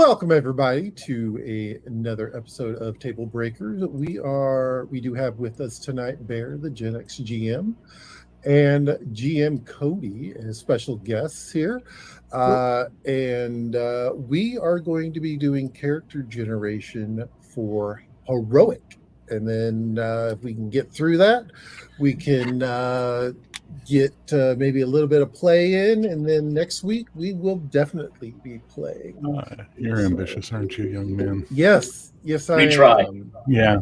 Welcome everybody to another episode of Table Breakers. We do have with us tonight Bear, the Gen X GM, and GM Cody as special guests here. We are going to be doing character generation for Heroic. And then if we can get through that, we can get maybe a little bit of play in, and then next week we will definitely be playing. You're ambitious, aren't you, young man? Yes, I try. am. Yeah.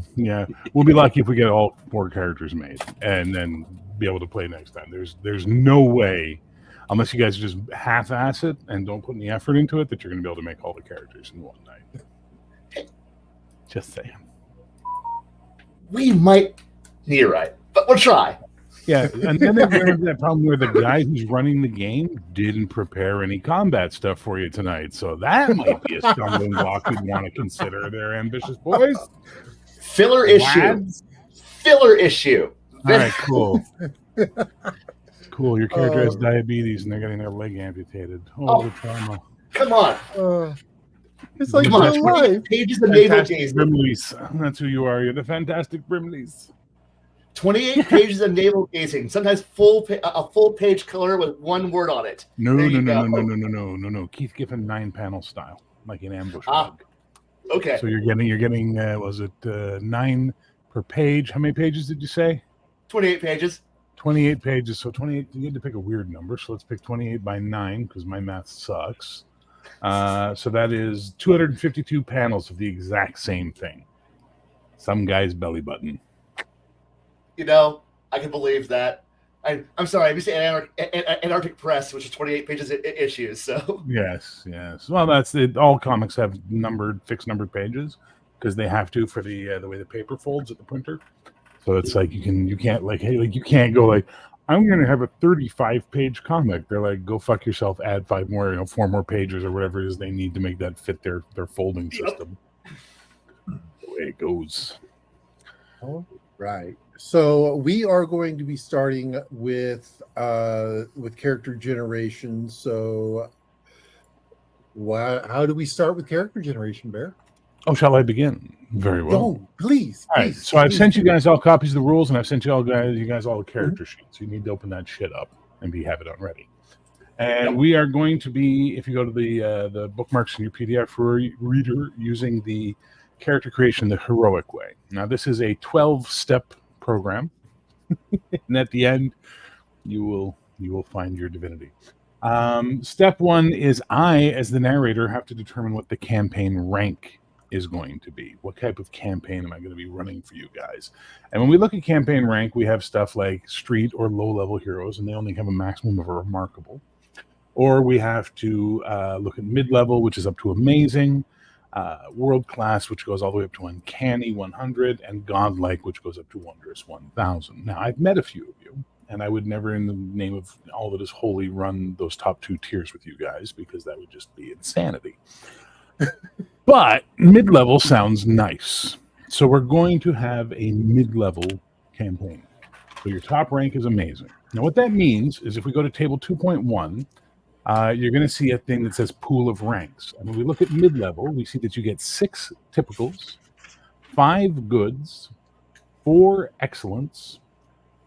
We'll be lucky if we get all 4 characters made, and then be able to play next time. There's no way, unless you guys just half-ass it and don't put any effort into it, that you're going to be able to make all the characters in one night. Just saying. We might. You're right, but we'll try. Yeah, and then there's that problem where the guy who's running the game didn't prepare any combat stuff for you tonight, so that might be a stumbling block you'd want to consider there, ambitious boys. Filler issue. All right, cool. Cool, your character has diabetes and they're getting their leg amputated. The trauma. Come on. It's like real life. Pages of navel gazing. Brimleys. That's who you are. You're the fantastic Brimleys. 28 pages of navel gazing. Sometimes a full page color with one word on it. No. Keith Giffen 9-panel style, like an ambush log. Okay. So you're getting. Was it 9 per page? How many pages did you say? 28 pages. 28 pages. So 28. You had to pick a weird number. So let's pick 28 by 9 because my math sucks. So that is 252 panels of the exact same thing. Some guy's belly button. You know, I can believe that. I'm sorry, I missed Antarctic Press, which is 28 pages of issues. So yes. Well, that's it. All comics have fixed numbered pages because they have to for the way the paper folds at the printer. So it's like you can't go like, I'm going to have a 35-page comic. They're like, go fuck yourself. Add 4 more pages or whatever it is they need to make that fit their folding system. The way it goes. All right. So we are going to be starting with character generation. So how do we start with character generation, Bear? Oh, shall I begin? Very well. No, please. All right. So I've sent you guys all copies of the rules, and I've sent you guys all the character sheets. You need to open that shit up and have it on ready. And we are going to be, if you go to the bookmarks in your PDF reader, using the character creation the heroic way. Now, this is a 12-step program, and at the end, you will find your divinity. Step 1 is I, as the narrator, have to determine what the campaign rank is going to be. What type of campaign am I going to be running for you guys? And when we look at campaign rank, we have stuff like street or low-level heroes, and they only have a maximum of a remarkable. Or we have to look at mid-level, which is up to amazing, world-class, which goes all the way up to uncanny 100, and godlike, which goes up to wondrous 1000. Now, I've met a few of you, and I would never, in the name of all that is holy, run those top 2 tiers with you guys, because that would just be insanity. But mid-level sounds nice. So we're going to have a mid-level campaign. So your top rank is amazing. Now what that means is if we go to table 2.1, you're going to see a thing that says pool of ranks. And when we look at mid-level, we see that you get 6 typicals, 5 goods, 4 excellents,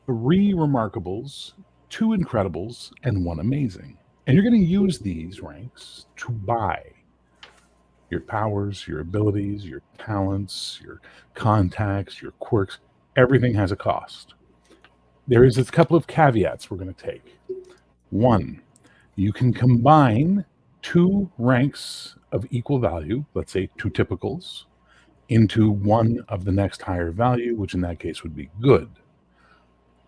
3 remarkables, 2 incredibles, and 1 amazing. And you're going to use these ranks to buy your powers, your abilities, your talents, your contacts, your quirks. Everything has a cost. There is a couple of caveats we're going to take. 1, you can combine 2 ranks of equal value, let's say 2 typicals, into 1 of the next higher value, which in that case would be good.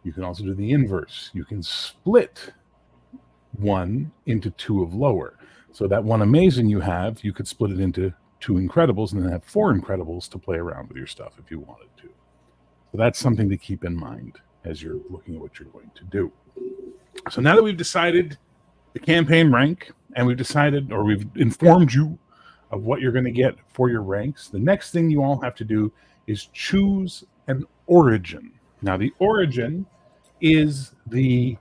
You can also do the inverse. You can split 1 into 2 of lower. So that 1 amazing you have, you could split it into 2 incredibles and then have 4 incredibles to play around with your stuff if you wanted to. So that's something to keep in mind as you're looking at what you're going to do. So now that we've decided the campaign rank, and we've informed you of what you're going to get for your ranks, the next thing you all have to do is choose an origin. Now, the origin is the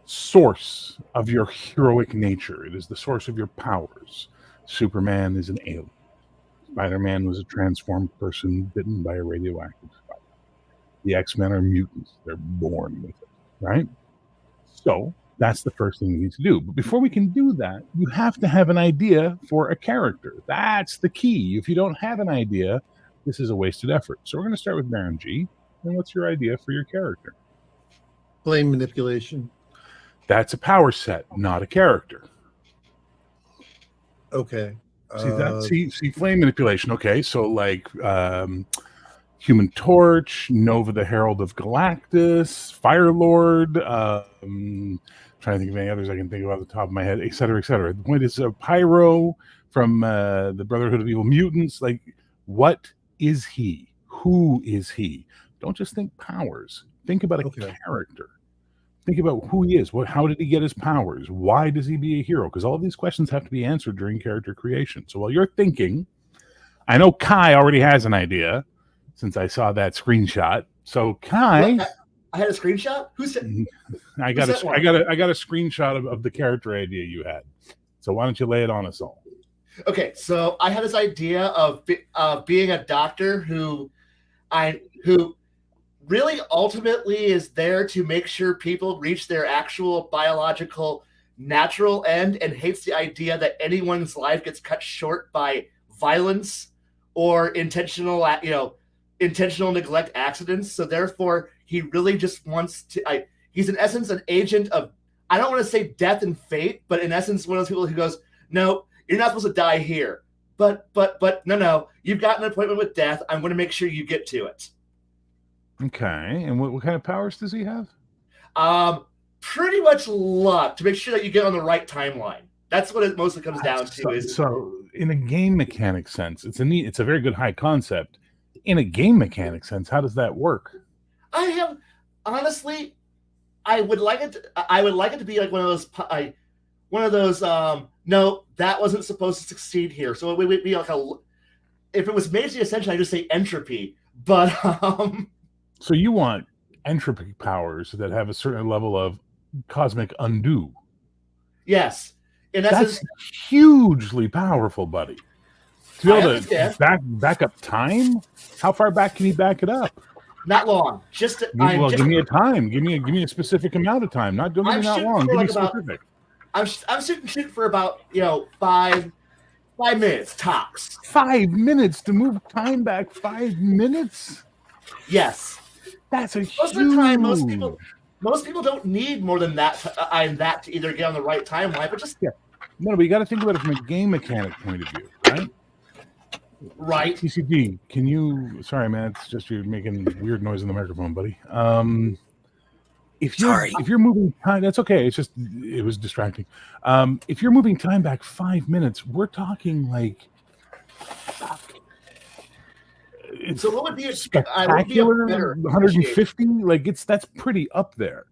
source of your heroic nature. It is the source of your powers. Superman is an alien. Spider-Man was a transformed person bitten by a radioactive spider. The X-Men are mutants. They're born with it, right? So that's the first thing we need to do. But before we can do that, you have to have an idea for a character. That's the key. If you don't have an idea, this is a wasted effort. So we're going to start with Baron G. And what's your idea for your character? Flame manipulation. That's a power set, not a character. Okay. See flame manipulation. Okay, so like Human Torch, Nova the Herald of Galactus, Fire Lord, trying to think of any others I can think of off the top of my head, et cetera, et cetera. The point is Pyro from the Brotherhood of Evil Mutants. Like, what is he? Who is he? Don't just think powers. Think about a character. Think about who he is. How did he get his powers? Why does he be a hero? Because all of these questions have to be answered during character creation. So while you're thinking, I know Kai already has an idea since I saw that screenshot. So Kai, I had a screenshot. Who said? I got a screenshot of the character idea you had. So why don't you lay it on us all? Okay, so I had this idea of being a doctor who really ultimately is there to make sure people reach their actual biological natural end and hates the idea that anyone's life gets cut short by violence or intentional neglect accidents. So therefore he really just wants to he's in essence an agent of, I don't want to say death and fate, but in essence one of those people who goes, no, you're not supposed to die here, but no, you've got an appointment with death, I'm going to make sure you get to it. Okay, and what kind of powers does he have? Pretty much luck to make sure that you get on the right timeline. That's what it mostly comes down to. So in a game mechanic sense, it's a very good high concept. In a game mechanic sense, how does that work? I would like it to be like one of those. No, that wasn't supposed to succeed here. So it would be like if it was Meiji Ascension, I'd just say entropy. But so you want entropy powers that have a certain level of cosmic undo. Yes. That's hugely powerful, buddy. To be able to back up time? How far back can you back it up? Not long. Give me a time. Give me a specific amount of time. Not long. Give me specific. I'm shooting for about 5 minutes tops. 5 minutes to move time back 5 minutes? Yes. That's most of the time, most people don't need more than that to either get on the right timeline, but just No, but you got to think about it from a game mechanic point of view, right? Right. TCD, can you? Sorry, man, it's just you're making weird noise in the microphone, buddy. If you're moving time, that's okay. It's just it was distracting. If you're moving time back 5 minutes, we're talking like. So what would be a spectacular 150? Like that's pretty up there.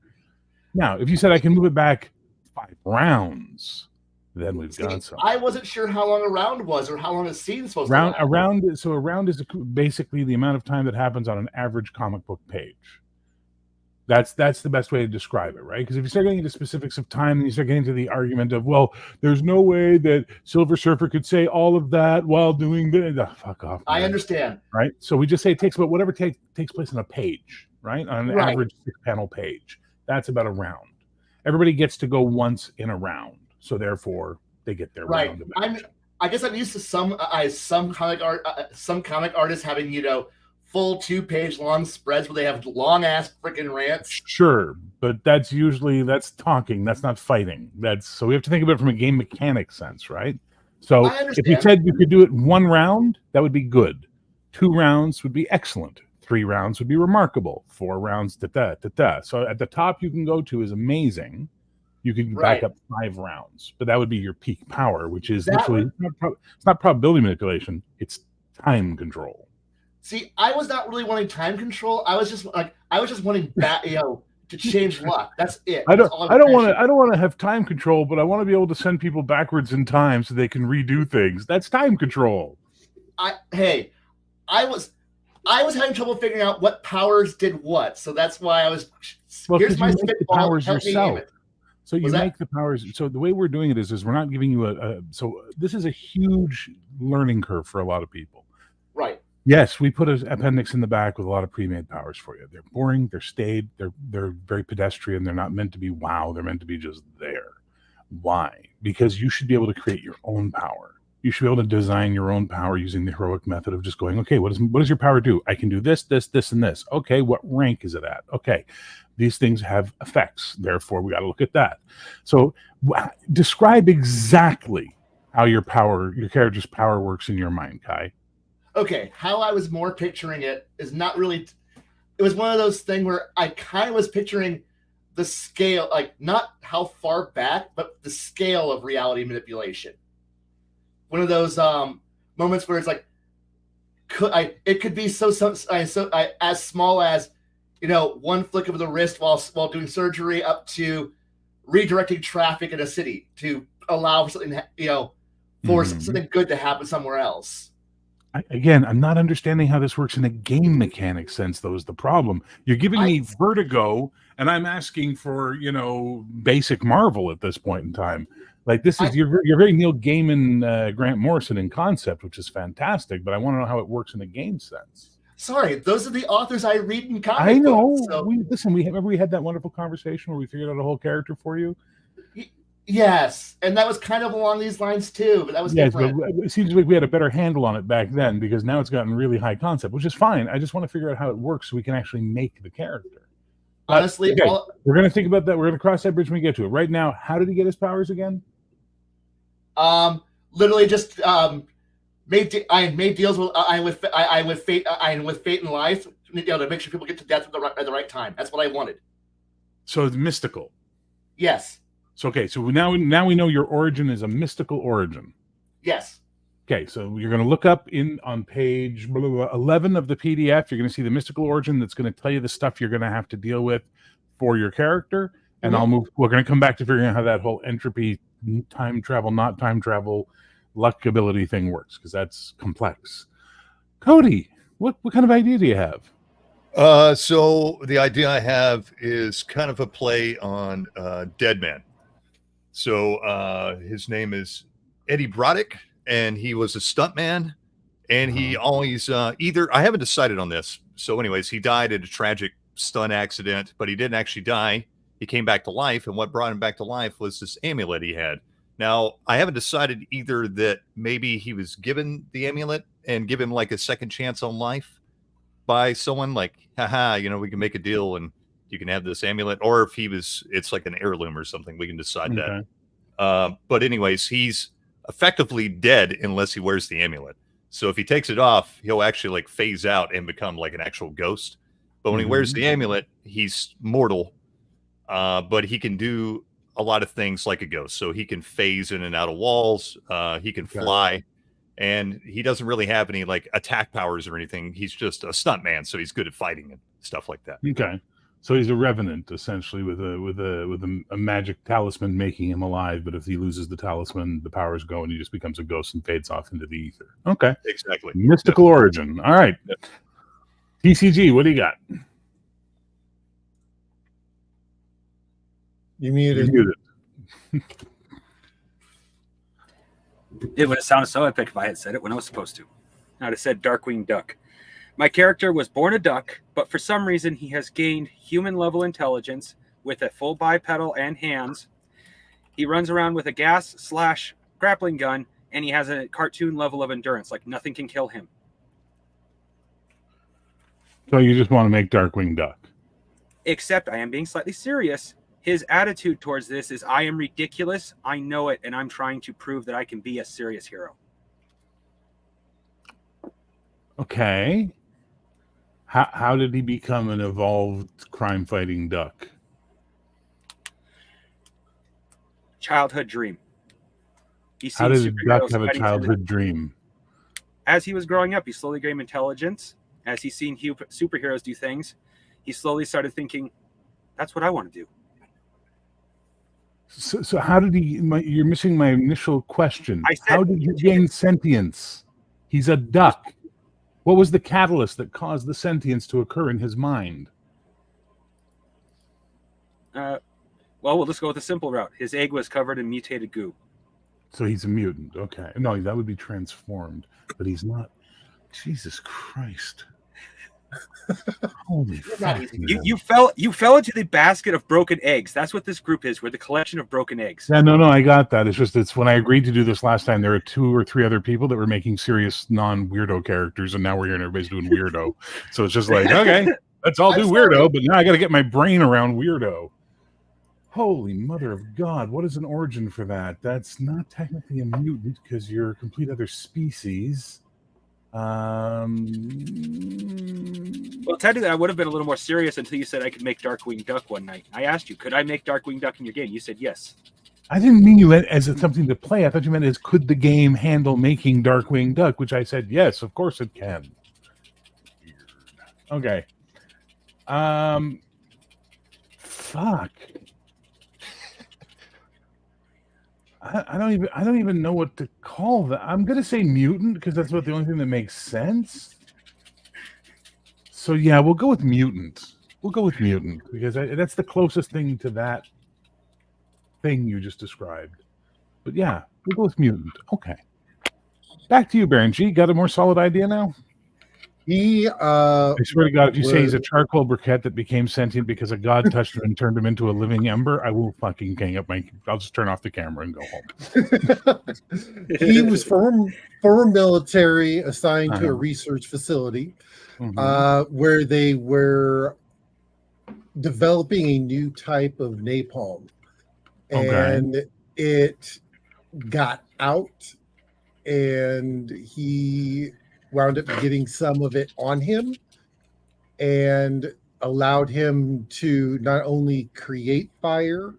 Now, if you said I can move it back 5 rounds, then we've got something. I wasn't sure how long a round was or how long a scene's supposed to last. A round is basically the amount of time that happens on an average comic book page. That's the best way to describe it, right? Because if you start getting into specifics of time, then you start getting into the argument of, well, there's no way that Silver Surfer could say all of that while doing this. Oh, fuck off. Man. I understand. Right? So we just say it takes about whatever takes place on a page, right? On an average 6-panel page. That's about a round. Everybody gets to go once in a round. So therefore, they get their round. I guess I'm used to some comic artists having, full 2-page long spreads where they have long ass freaking rants. Sure, but that's talking. That's not fighting. So we have to think about it from a game mechanic sense, right? So if you said you could do it 1 round, that would be good. 2 rounds would be excellent. 3 rounds would be remarkable. 4 rounds, da-da. So at the top you can go to is amazing. You can back up 5 rounds, but that would be your peak power, which is literally it's not probability manipulation. It's time control. See, I was not really wanting time control. I was just wanting to change luck. That's it. I don't want to have time control, but I want to be able to send people backwards in time so they can redo things. That's time control. I was having trouble figuring out what powers did what, so that's why I was. Here's my spitball. Powers yourself. So you make the powers. So the way we're doing it is we're not giving you so this is a huge learning curve for a lot of people. Right. Yes, we put an appendix in the back with a lot of pre-made powers for you. They're boring, they're staid, they're very pedestrian. They're not meant to be wow. They're meant to be just there. Why? Because you should be able to create your own power. You should be able to design your own power using the heroic method of just going, okay, what does your power do? I can do this, this, this, and this. Okay, what rank is it at? Okay, these things have effects. Therefore, we got to look at that. So describe exactly how your character's power works in your mind, Kai. Okay, how I was more picturing it is not really. It was one of those things where I kind of was picturing the scale, like not how far back, but the scale of reality manipulation. One of those moments where it's like, it could be so as small as, one flick of the wrist while doing surgery, up to redirecting traffic in a city to allow something, for something good to happen somewhere else. I'm not understanding how this works in a game mechanic sense, though, is the problem. You're giving me Vertigo, and I'm asking for, basic Marvel at this point in time. Like, this is, you're very Neil Gaiman, Grant Morrison in concept, which is fantastic, but I want to know how it works in a game sense. Sorry, those are the authors I read in comic I know. books, so. We had that wonderful conversation where we figured out a whole character for you. Yes, and that was kind of along these lines too, but that was different. But it seems like we had a better handle on it back then, because now it's gotten really high concept, which is fine. I just want to figure out how it works so we can actually make the character. Honestly, okay, we're going to think about that. We're going to cross that bridge when we get to it. Right now, how did he get his powers again? Literally just made deals with fate and life, to make sure people get to death at the right time. That's what I wanted. So it's mystical. Yes. So okay, so now we know your origin is a mystical origin. Yes. Okay, so you're going to look up on page 11 of the PDF. You're going to see the mystical origin that's going to tell you the stuff you're going to have to deal with for your character. And we're going to come back to figuring out how that whole entropy, time travel, not time travel, luck ability thing works, because that's complex. Cody, what kind of idea do you have? So the idea I have is kind of a play on Dead Man. So his name is Eddie Broddick, and he was a stuntman, and he always I haven't decided on this. So anyways, he died in a tragic stunt accident, but he didn't actually die. He came back to life, and what brought him back to life was this amulet he had. Now, I haven't decided either that maybe he was given the amulet and give him like a second chance on life by someone, like, haha, we can make a deal and you can have this amulet, or if it's like an heirloom or something. We can decide that. But anyways, he's effectively dead unless he wears the amulet. So if he takes it off, he'll actually like phase out and become like an actual ghost. But when he wears the amulet, he's mortal. But he can do a lot of things like a ghost. So he can phase in and out of walls. He can fly. And he doesn't really have any like attack powers or anything. He's just a stuntman, so he's good at fighting and stuff like that. Okay, so he's a revenant essentially with a magic talisman making him alive. But if he loses the talisman, the powers go and he just becomes a ghost and fades off into the ether. Okay, exactly. Mystical origin. All right, TCG, what do you got? You muted. It would have sounded so epic if I had said it when I was supposed to. I'd have said Darkwing Duck. My character was born a duck, but for some reason he has gained human-level intelligence with a full bipedal and hands. He runs around with a gas/grappling gun, and he has a cartoon level of endurance. Like, nothing can kill him. So you just want to make Darkwing Duck. Except I am being slightly serious. His attitude towards this is, I am ridiculous, I know it, and I'm trying to prove that I can be a serious hero. Okay. How did he become an evolved crime-fighting duck? Childhood dream. How did a duck have a childhood dream? As he was growing up, he slowly gained intelligence. As he's seen superheroes do things, he slowly started thinking, that's what I want to do. So how did he? You're missing my initial question. How did he gain sentience? He's a duck. What was the catalyst that caused the sentience to occur in his mind? Well, we'll just go with the simple route. His egg was covered in mutated goo. So he's a mutant. Okay. No, that would be transformed, but he's not. Jesus Christ. Holy fuck. You fell into the basket of broken eggs. That's what this group is. We're the collection of broken eggs. Yeah, no, I got that. It's when I agreed to do this last time, there were 2 or 3 other people that were making serious non-weirdo characters, and now we're hearing everybody's doing weirdo. So it's just like, okay, let's all do weirdo, but now I got to get my brain around weirdo. Holy mother of God, what is an origin for that? That's not technically a mutant because you're a complete other species. Well, technically, I would have been a little more serious until you said I could make Darkwing Duck one night. I asked you, could I make Darkwing Duck in your game? You said yes. I didn't mean you meant as something to play. I thought you meant as could the game handle making Darkwing Duck, which I said yes, of course it can. Weird. Okay. Fuck. I don't even know what to call that. I'm gonna say mutant because that's what the only thing that makes sense. So yeah, we'll go with mutant. Because that's the closest thing to that thing you just described. But yeah, we'll go with mutant. Okay. Back to you, Baron G. Got a more solid idea now? I swear to God, if you say he's a charcoal briquette that became sentient because a god touched him and turned him into a living ember, I will fucking hang up I'll just turn off the camera and go home. He was former military assigned to a research facility where they were developing a new type of napalm. And it got out, and he wound up getting some of it on him and allowed him to not only create fire,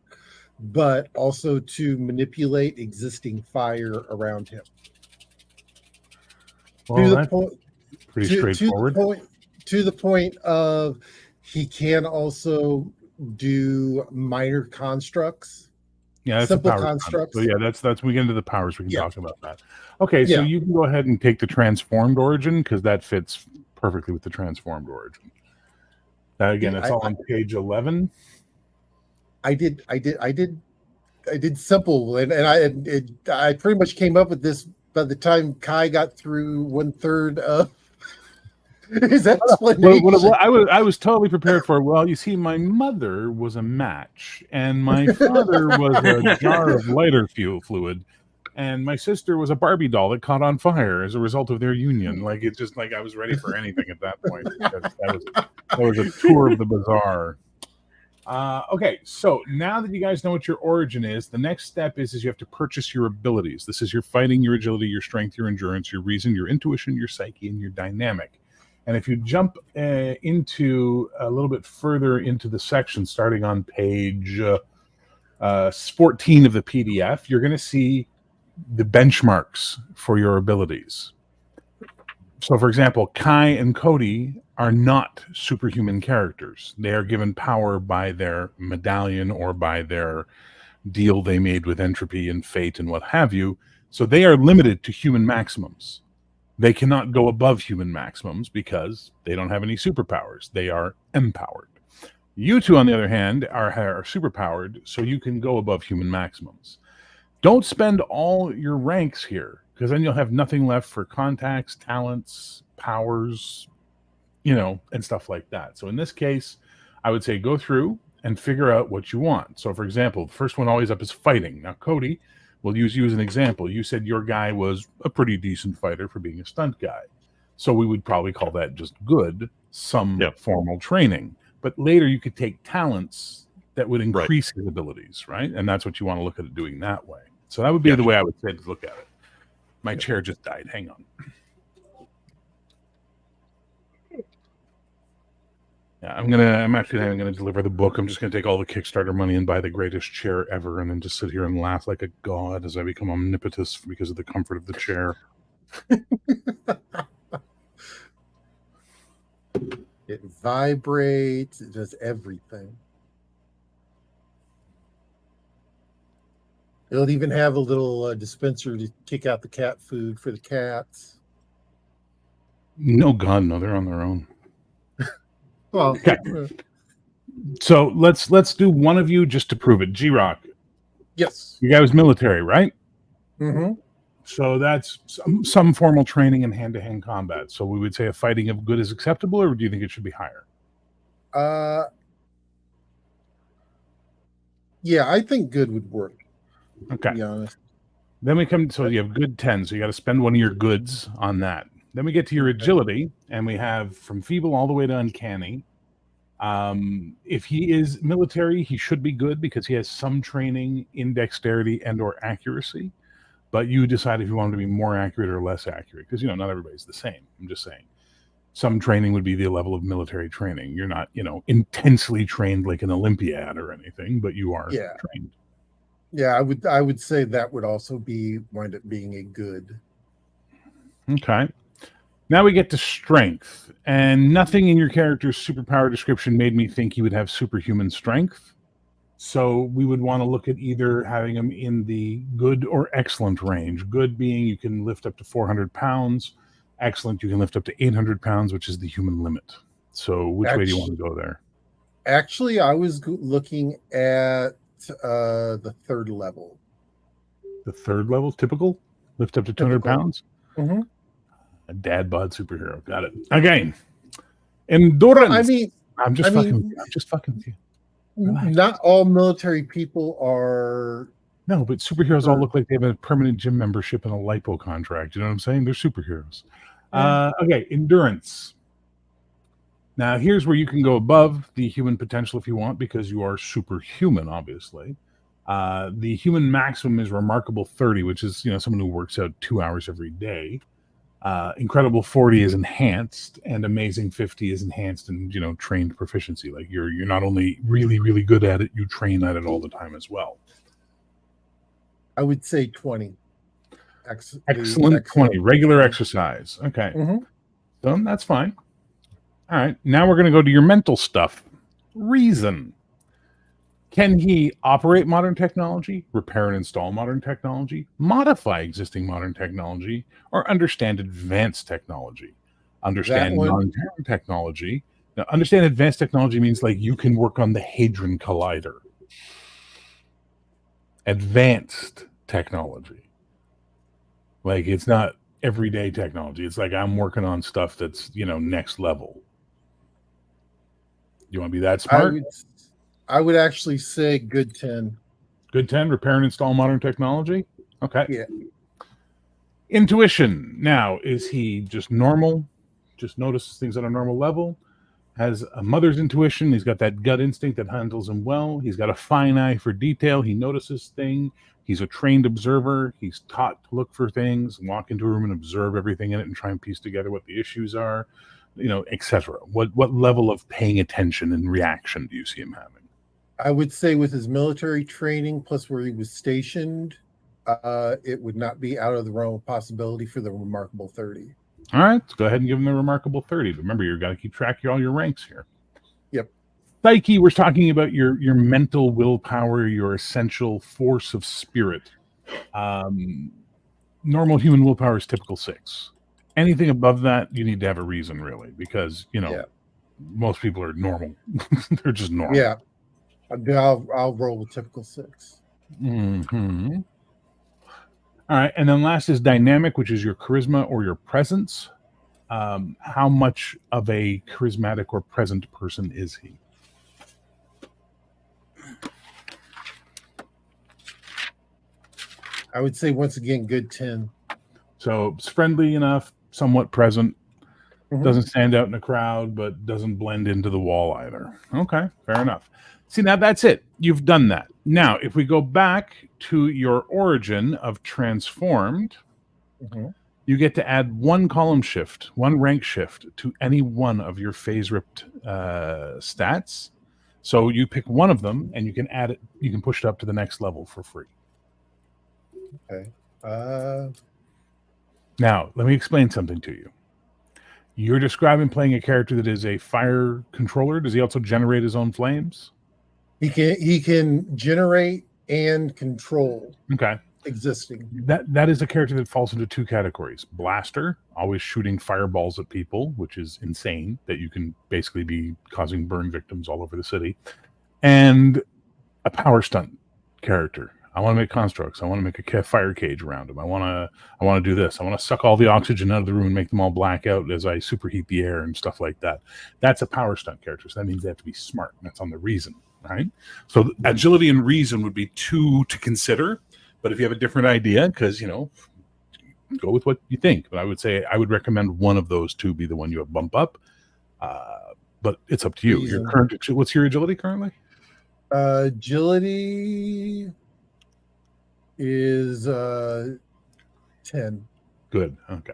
but also to manipulate existing fire around him. Well, to the point, pretty straightforward. To the point of he can also do minor constructs. Yeah, that's simple power constructs. So yeah, that's when we get into the powers. We can talk about that. Okay, so you can go ahead and take the transformed origin because that fits perfectly with the transformed origin. Again, it's all on page 11. I did simple, and I pretty much came up with this by the time Kai got through 1/3 of his explanation. I was totally prepared for. Well, you see, my mother was a match, and my father was a jar of lighter fuel fluid, and my sister was a Barbie doll that caught on fire as a result of their union. Like it's just like I was ready for anything at that point. That was a tour of the bazaar. Okay, so now that you guys know what your origin is, the next step is you have to purchase your abilities. This is your fighting, your agility, your strength, your endurance, your reason, your intuition, your psyche, and your dynamic. And if you jump into a little bit further into the section, starting on page 14 of the PDF, you're going to see the benchmarks for your abilities. So, for example, Kai and Cody are not superhuman characters. They are given power by their medallion or by their deal they made with entropy and fate and what have you. So they are limited to human maximums. They cannot go above human maximums because they don't have any superpowers. They are empowered. You two, on the other hand, are superpowered, so you can go above human maximums. Don't spend all your ranks here, because then you'll have nothing left for contacts, talents, powers, and stuff like that. So in this case, I would say go through and figure out what you want. So, for example, the first one always up is fighting. Now, Cody, we'll use you as an example. You said your guy was a pretty decent fighter for being a stunt guy. So we would probably call that just good, some formal training. But later you could take talents that would increase his abilities, right? And that's what you want to look at it doing that way. So that would be the way I would say to look at it. My chair just died. Hang on. Yeah, I'm actually gonna deliver the book. I'm just gonna take all the Kickstarter money and buy the greatest chair ever, and then just sit here and laugh like a god as I become omnipotous because of the comfort of the chair. It vibrates. It does everything. It'll even have a little dispenser to kick out the cat food for the cats. No, God, no, they're on their own. Well, okay. So let's do one of you just to prove it. G-Rock, Yes. your guy was military, right? Mm-hmm. So that's some formal training in hand-to-hand combat. So we would say a fighting of good is acceptable, or do you think it should be higher? Yeah, I think good would work. Okay. To be honest. Then we come, so you have good 10, so you got to spend one of your goods on that. Then we get to your agility, and we have from feeble all the way to uncanny. If he is military, he should be good because he has some training in dexterity and or accuracy. But you decide if you want him to be more accurate or less accurate, because not everybody's the same. I'm just saying. Some training would be the level of military training. You're not, intensely trained like an Olympiad or anything, but you are trained. Yeah, I would say that would also wind up being a good. Okay. Now we get to strength, and nothing in your character's superpower description made me think he would have superhuman strength. So we would want to look at either having him in the good or excellent range. Good being you can lift up to 400 pounds. Excellent, you can lift up to 800 pounds, which is the human limit. So which way do you want to go there? Actually, I was looking at the third level. The third level, typical? Lift up to 200 pounds? Mm-hmm. A dad bod superhero. Got it. Again, endurance. I mean, I'm just fucking with you. Relax. Not all military people are. No, but superheroes all look like they have a permanent gym membership and a lipo contract. You know what I'm saying? They're superheroes. Yeah. Okay, endurance. Now, here's where you can go above the human potential if you want, because you are superhuman, obviously. The human maximum is remarkable 30, which is someone who works out 2 hours every day. Incredible 40 is enhanced, and amazing 50 is enhanced and trained proficiency. Like you're not only really, really good at it, you train at it all the time as well. I would say 20. Excellent 20. Regular exercise. Okay. Mm-hmm. So that's fine. All right. Now we're going to go to your mental stuff. Reason. Can he operate modern technology, repair and install modern technology, modify existing modern technology, or understand advanced technology? Understand non-terran technology. Now, understand advanced technology means like you can work on the Hadron Collider. Advanced technology. Like it's not everyday technology. It's like I'm working on stuff that's, next level. You want to be that smart? I would actually say good 10. Good 10, repair and install modern technology? Okay. Yeah. Intuition. Now, is he just normal? Just notices things on a normal level? Has a mother's intuition. He's got that gut instinct that handles him well. He's got a fine eye for detail. He notices things. He's a trained observer. He's taught to look for things, walk into a room and observe everything in it and try and piece together what the issues are, etc. What level of paying attention and reaction do you see him having? I would say with his military training, plus where he was stationed, it would not be out of the realm of possibility for the remarkable 30. All right, let's go ahead and give him the remarkable 30. But remember, you've got to keep track of all your ranks here. Yep. Psyche, we're talking about your mental willpower, your essential force of spirit. Normal human willpower is typical 6. Anything above that, you need to have a reason, really, because, most people are normal. They're just normal. Yeah. I'll roll with typical 6. Mm-hmm. All right, and then last is dynamic, which is your charisma or your presence. How much of a charismatic or present person is he? I would say once again, good 10. So it's friendly enough, somewhat present, doesn't stand out in a crowd, but doesn't blend into the wall either. Okay, fair enough. See, now that's it. You've done that. Now, if we go back to your origin of transformed, you get to add 1 column shift, 1 rank shift to any one of your phase ripped stats. So you pick one of them and you can add it, you can push it up to the next level for free. Okay. Now, let me explain something to you. You're describing playing a character that is a fire controller. Does he also generate his own flames? He can generate and control. Okay. existing. That is a character that falls into two categories. Blaster, always shooting fireballs at people, which is insane that you can basically be causing burn victims all over the city. And a power stunt character. I want to make constructs. I want to make a fire cage around them. I want to do this. I want to suck all the oxygen out of the room and make them all black out as I superheat the air and stuff like that. That's a power stunt character. So that means they have to be smart. That's on the reason, right? So agility and reason would be two to consider. But if you have a different idea, because, go with what you think. But I would say I would recommend one of those two be the one you have bump up. But it's up to you. What's your agility currently? Agility is 10. Good. Okay.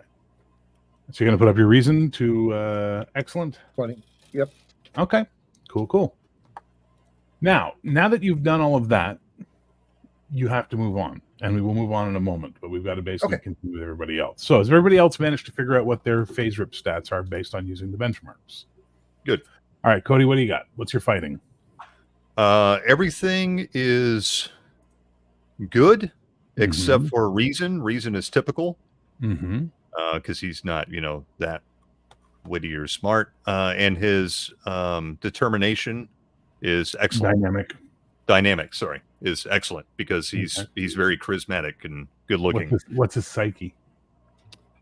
So you're going to put up your reason to excellent? 20. Yep. Okay. Cool. Now that you've done all of that, you have to move on. And we will move on in a moment, but we've got to basically continue with everybody else. So has everybody else managed to figure out what their phase rip stats are based on using the benchmarks? Good. All right, Cody, what do you got? What's your fighting? Everything is good except for reason. Reason is typical because he's not, that witty or smart. And his determination is excellent. Dynamic, sorry, is excellent because he's very charismatic and good looking. What's his psyche?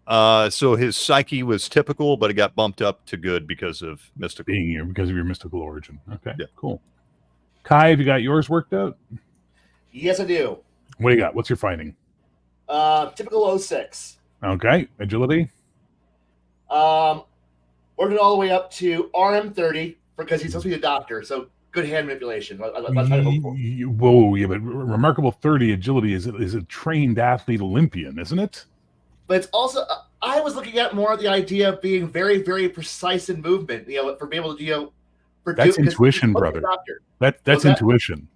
So his psyche was typical, but it got bumped up to good because of mystical. Because of your mystical origin. Okay, yeah. Cool. Kai, have you got yours worked out? Yes, I do. What do you got? What's your fighting? Typical 06. Okay. Agility? Working all the way up to RM30 because he's supposed to be a doctor, so good hand manipulation. That's what I'm hopeful. Whoa, yeah, but remarkable 30 agility is a trained athlete Olympian, isn't it? But it's also, I was looking at more of the idea of being very, very precise in movement, for being able to, that's intuition, brother. That's intuition.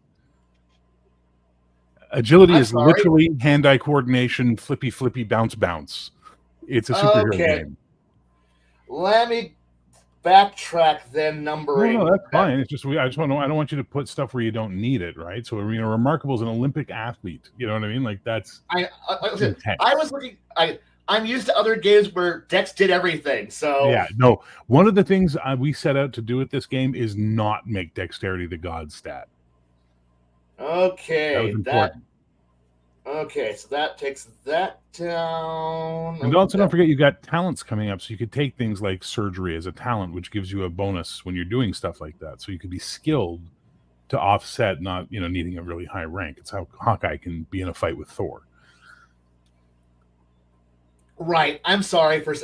Agility is literally hand-eye coordination, flippy, bounce. It's a superhero game. Let me backtrack then. Numbering. No, that's fine. It's just I don't want you to put stuff where you don't need it, right? So remarkable is an Olympic athlete. You know what I mean? Like that's. I was looking. I'm used to other games where Dex did everything. So yeah, no. One of the things we set out to do with this game is not make dexterity the god stat. Okay, so that takes that down. And also don't forget you got talents coming up, so you could take things like surgery as a talent, which gives you a bonus when you're doing stuff like that. So you could be skilled to offset not needing a really high rank. It's how Hawkeye can be in a fight with Thor. Right. I'm sorry for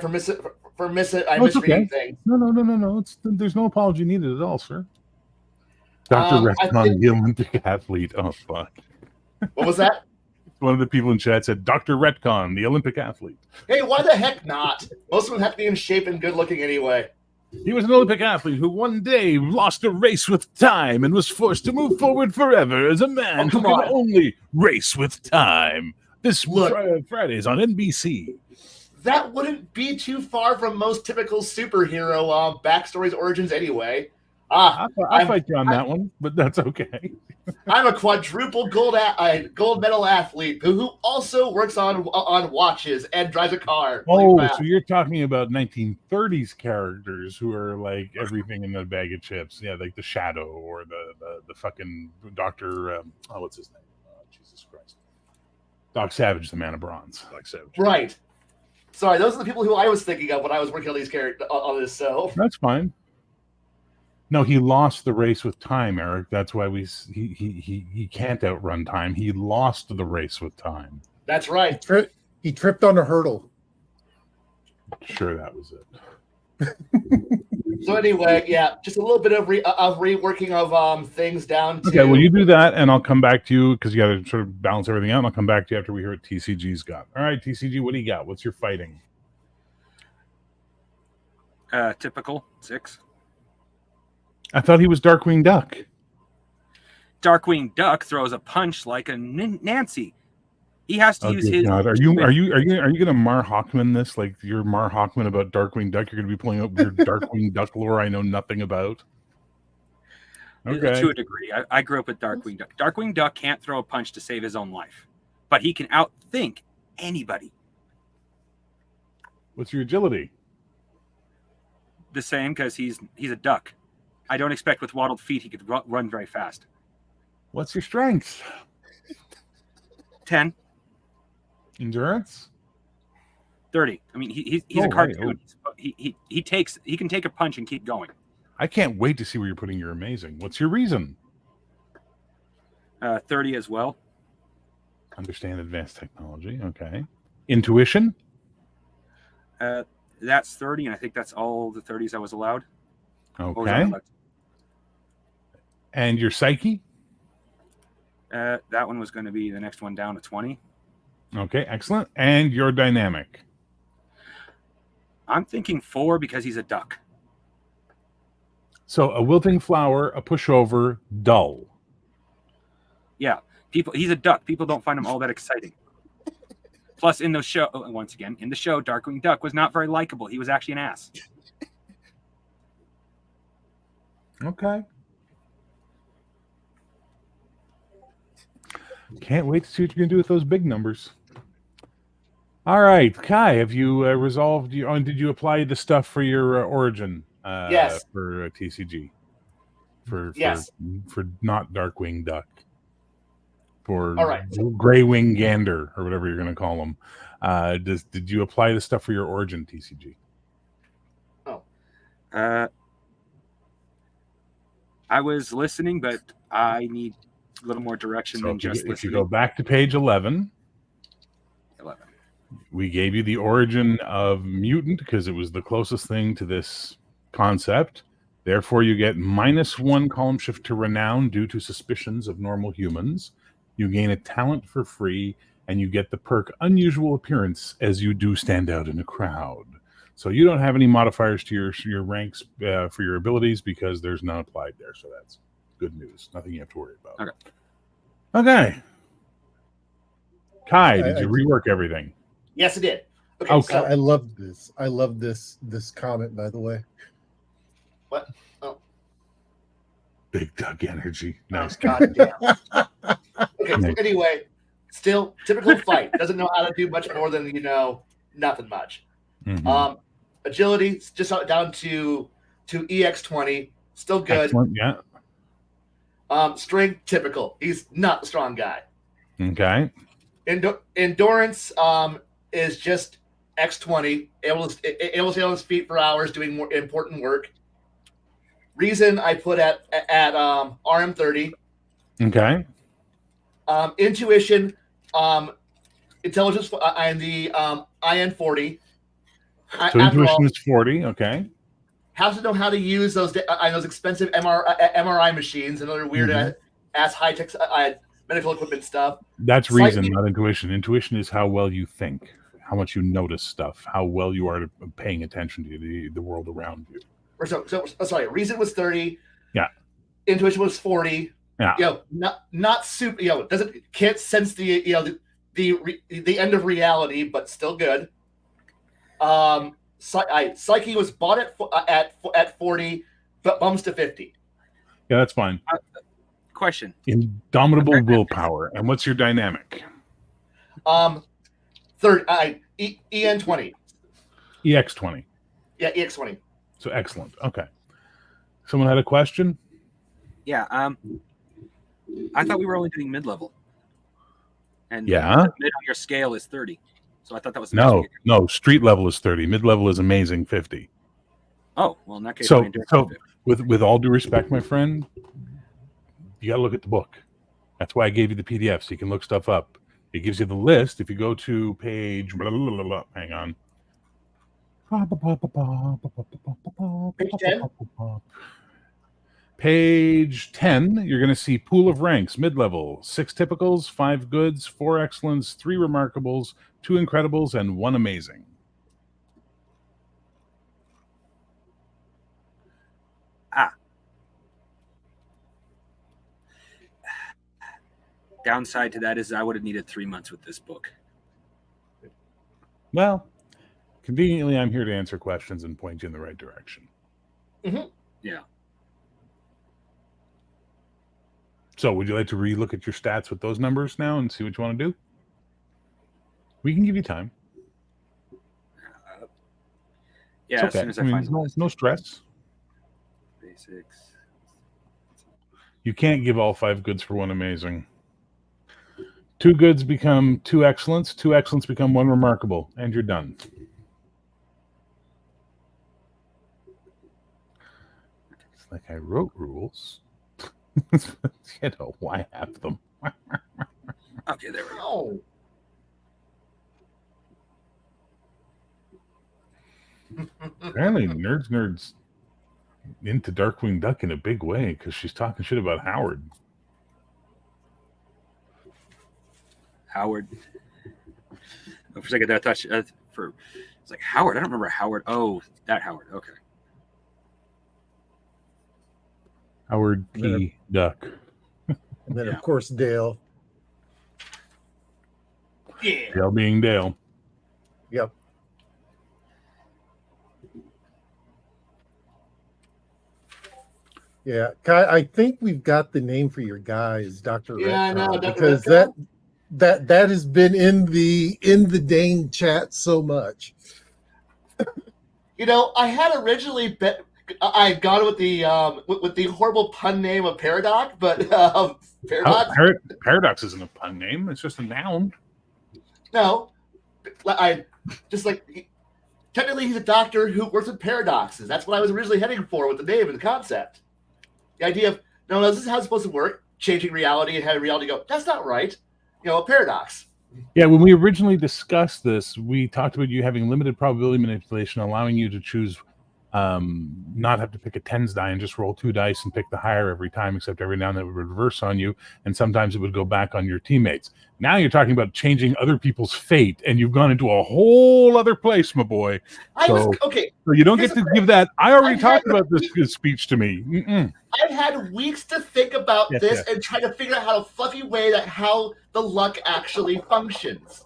missing. I'm misreading things. No. There's no apology needed at all, sir. Dr. Retcon, the Olympic athlete. Oh, fuck. What was that? One of the people in chat said, Dr. Retcon, the Olympic athlete. Hey, why the heck not? Most of them have to be in shape and good looking anyway. He was an Olympic athlete who one day lost a race with time and was forced to move forward forever as a man who can only race with time. This Fridays on NBC. That wouldn't be too far from most typical superhero backstories, origins anyway. I'll fight you on that one, but that's okay. I'm a quadruple gold medal athlete who also works on watches and drives a car. Oh, so you're talking about 1930s characters who are like everything in a bag of chips. Yeah, like the Shadow or the fucking Dr. What's his name? Jesus Christ. Doc Savage, the Man of Bronze. Doc Savage. Right. Sorry, those are the people who I was thinking of when I was working on these characters on this. So that's fine. No, he lost the race with time, Eric. That's why he can't outrun time. He lost the race with time. That's right. He tripped on a hurdle. Sure, that was it. So anyway, yeah, just a little bit of reworking of things down to... Okay, well, you do that, and I'll come back to you, because you got to sort of balance everything out, and I'll come back to you after we hear what TCG's got. All right, TCG, what do you got? What's your fighting? Typical 6. I thought he was Darkwing Duck. Darkwing Duck throws a punch like a Nancy. He has to use his. God. Are you going to Mar Hawkman this? Like you're Mar Hawkman about Darkwing Duck? You're going to be pulling up your Darkwing Duck lore I know nothing about. Okay. To a degree, I grew up with Darkwing Duck. Darkwing Duck can't throw a punch to save his own life. but he can outthink anybody. What's your agility? The same, because he's a duck. I don't expect with waddled feet he could run very fast. What's your strength? 10, Endurance? 30. I mean, he's Oh, a right. cartoon. He can take a punch and keep going. I can't wait to see where you're putting your amazing. What's your reason? 30 as well. Understand advanced technology. Okay. Intuition? That's 30, and I think that's all the 30s I was allowed. Or was I Okay. allowed? And your psyche? That one was going to be the next one down to 20. Okay, excellent. And your dynamic? I'm thinking 4 because he's a duck. So a wilting flower, a pushover, dull. Yeah, he's a duck. People don't find him all that exciting. Plus, in the show, Darkwing Duck was not very likable. He was actually an ass. Okay. Can't wait to see what you're going to do with those big numbers. All right, Kai, have you resolved your? Did you apply the stuff for your origin? Yes. For TCG. Yes. For not Darkwing Duck. For All right. Gray Wing Gander or whatever you're going to call them. Did you apply the stuff for your origin TCG? I was listening, but I need a little more direction So than if you, just if listening. you go back to page 11, 11. we gave you the origin of mutant because it was the closest thing to this concept. Therefore, you get -1 column shift to renown due to suspicions of normal humans. You gain a talent for free, and you get the perk unusual appearance as you do stand out in a crowd. So you don't have any modifiers to your ranks for your abilities because there's none applied there. So that's good news. Nothing you have to worry about. Okay. Kai, did you rework everything? Yes, it did. Okay. Okay. So, I love this. I love this comment, by the way. what? Oh, Big Duck energy. Nice. God damn. Okay. So Nice. anyway, still typical fight. Doesn't know how to do much more than nothing much. Mhm. Agility just down to EX20. Still good. Excellent. Yeah. Strength typical. He's not the strong guy. Okay. Endurance is just X20. Able to stay on his feet for hours doing more important work. Reason I put at RM30. Okay. Intuition, intelligence, and the IN40. So intuition is 40. Okay. Has to know how to use those expensive MRI machines and other weird ass high tech medical equipment stuff. That's Psyche- reason, not intuition. Intuition is how well you think, how much you notice stuff, how well you are paying attention to the world around you. Sorry, reason was 30. Yeah. Intuition was 40. Yeah. Not super. Can't sense the end of reality, but still good. Psyche was bought at 40, but bumps to 50. Yeah, that's fine. Question. Indomitable willpower. And what's your dynamic? Third, EN20. EX20. Yeah, EX20. So excellent. Okay. Someone had a question? Yeah. I thought we were only doing mid-level. And Yeah. mid on your scale is 30. So I thought that was the next No. No. Street level is 30. Mid level is amazing 50. Oh, well, in that case, So so with all due respect, my friend, you got to look at the book. That's why I gave you the PDF so you can look stuff up. It gives you the list. If you go to page, hang on. Page 10? Page 10, you're going to see pool of ranks, mid-level, 6 typicals, 5 goods, 4 excellence, 3 remarkables, 2 incredibles, and 1 amazing. downside to that is I would have needed 3 months with this book. Well, conveniently, I'm here to answer questions and point you in the right direction. Mm-hmm. Yeah. So would you like to relook at your stats with those numbers now and see what you want to do? We can give you time. Yeah, It's as okay. soon as I find the no, list. no stress. Basics. You can't give all 5 goods for 1 amazing. 2 goods become 2 excellents. 2 excellents become 1 remarkable, and you're done. It's like I wrote rules. You know, why have them? Okay, there we go. Oh. Apparently, nerds into Darkwing Duck in a big way because she's talking shit about Howard. Howard. Oh, for a second, I thought it's like Howard. I don't remember Howard. Oh, that Howard. Okay. Howard P. Duck. And then, Yeah. of course, Dale. Yeah. Dale being Dale. Yep. Yeah, Kai, I think we've got the name for your guys, Dr. Yeah, I know, Redcon, Dr. because Redcon. that has been in the Dane chat so much. You know, I had originally bet I had gone with the horrible pun name of Paradox, but Paradox. Paradox isn't a pun name. It's just a noun. No, I just like technically he's a doctor who works with paradoxes. That's what I was originally heading for with the name and the concept. The idea of no, this is how it's supposed to work, changing reality and having reality go. That's not right. You know, a paradox. Yeah, when we originally discussed this, we talked about you having limited probability manipulation, allowing you to choose not have to pick a tens die and just roll 2 dice and pick the higher every time, except every now and then it would reverse on you, and sometimes it would go back on your teammates. Now you're talking about changing other people's fate, and you've gone into a whole other place, my boy. So you don't get to give that. I already talked about this good speech to me. I've had weeks to think about this and try to figure out how a fluffy way that how the luck actually functions.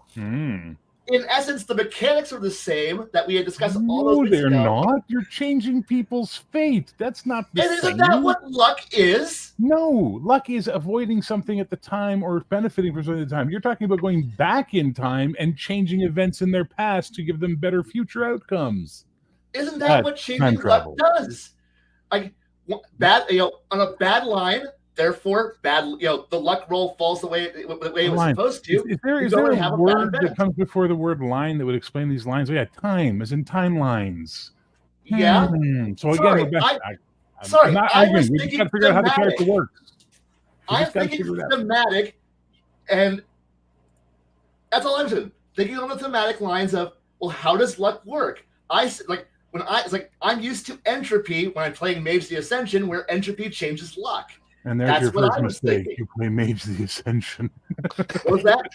In essence, the mechanics are the same that we had discussed all those weeks they're ago. not. You're changing people's fate. That's not the same. And isn't that what luck is? No, luck is avoiding something at the time or benefiting from something at the time. You're talking about going back in time and changing events in their past to give them better future outcomes. Isn't that what changing luck does? Like bad, on a bad line, therefore bad. The luck roll falls the way it was supposed to. Is there a word that comes before the word line that would explain these lines? Oh yeah, time, as in timelines. Yeah. So again, sorry, I'm not arguing. We just got to figure out how the character works. I'm thinking thematic, and that's all I'm doing. Thinking on the thematic lines of, well, how does luck work? I'm used to entropy when I'm playing Mage the Ascension, where entropy changes luck. And there's your first mistake. You play Mage the Ascension. What was that?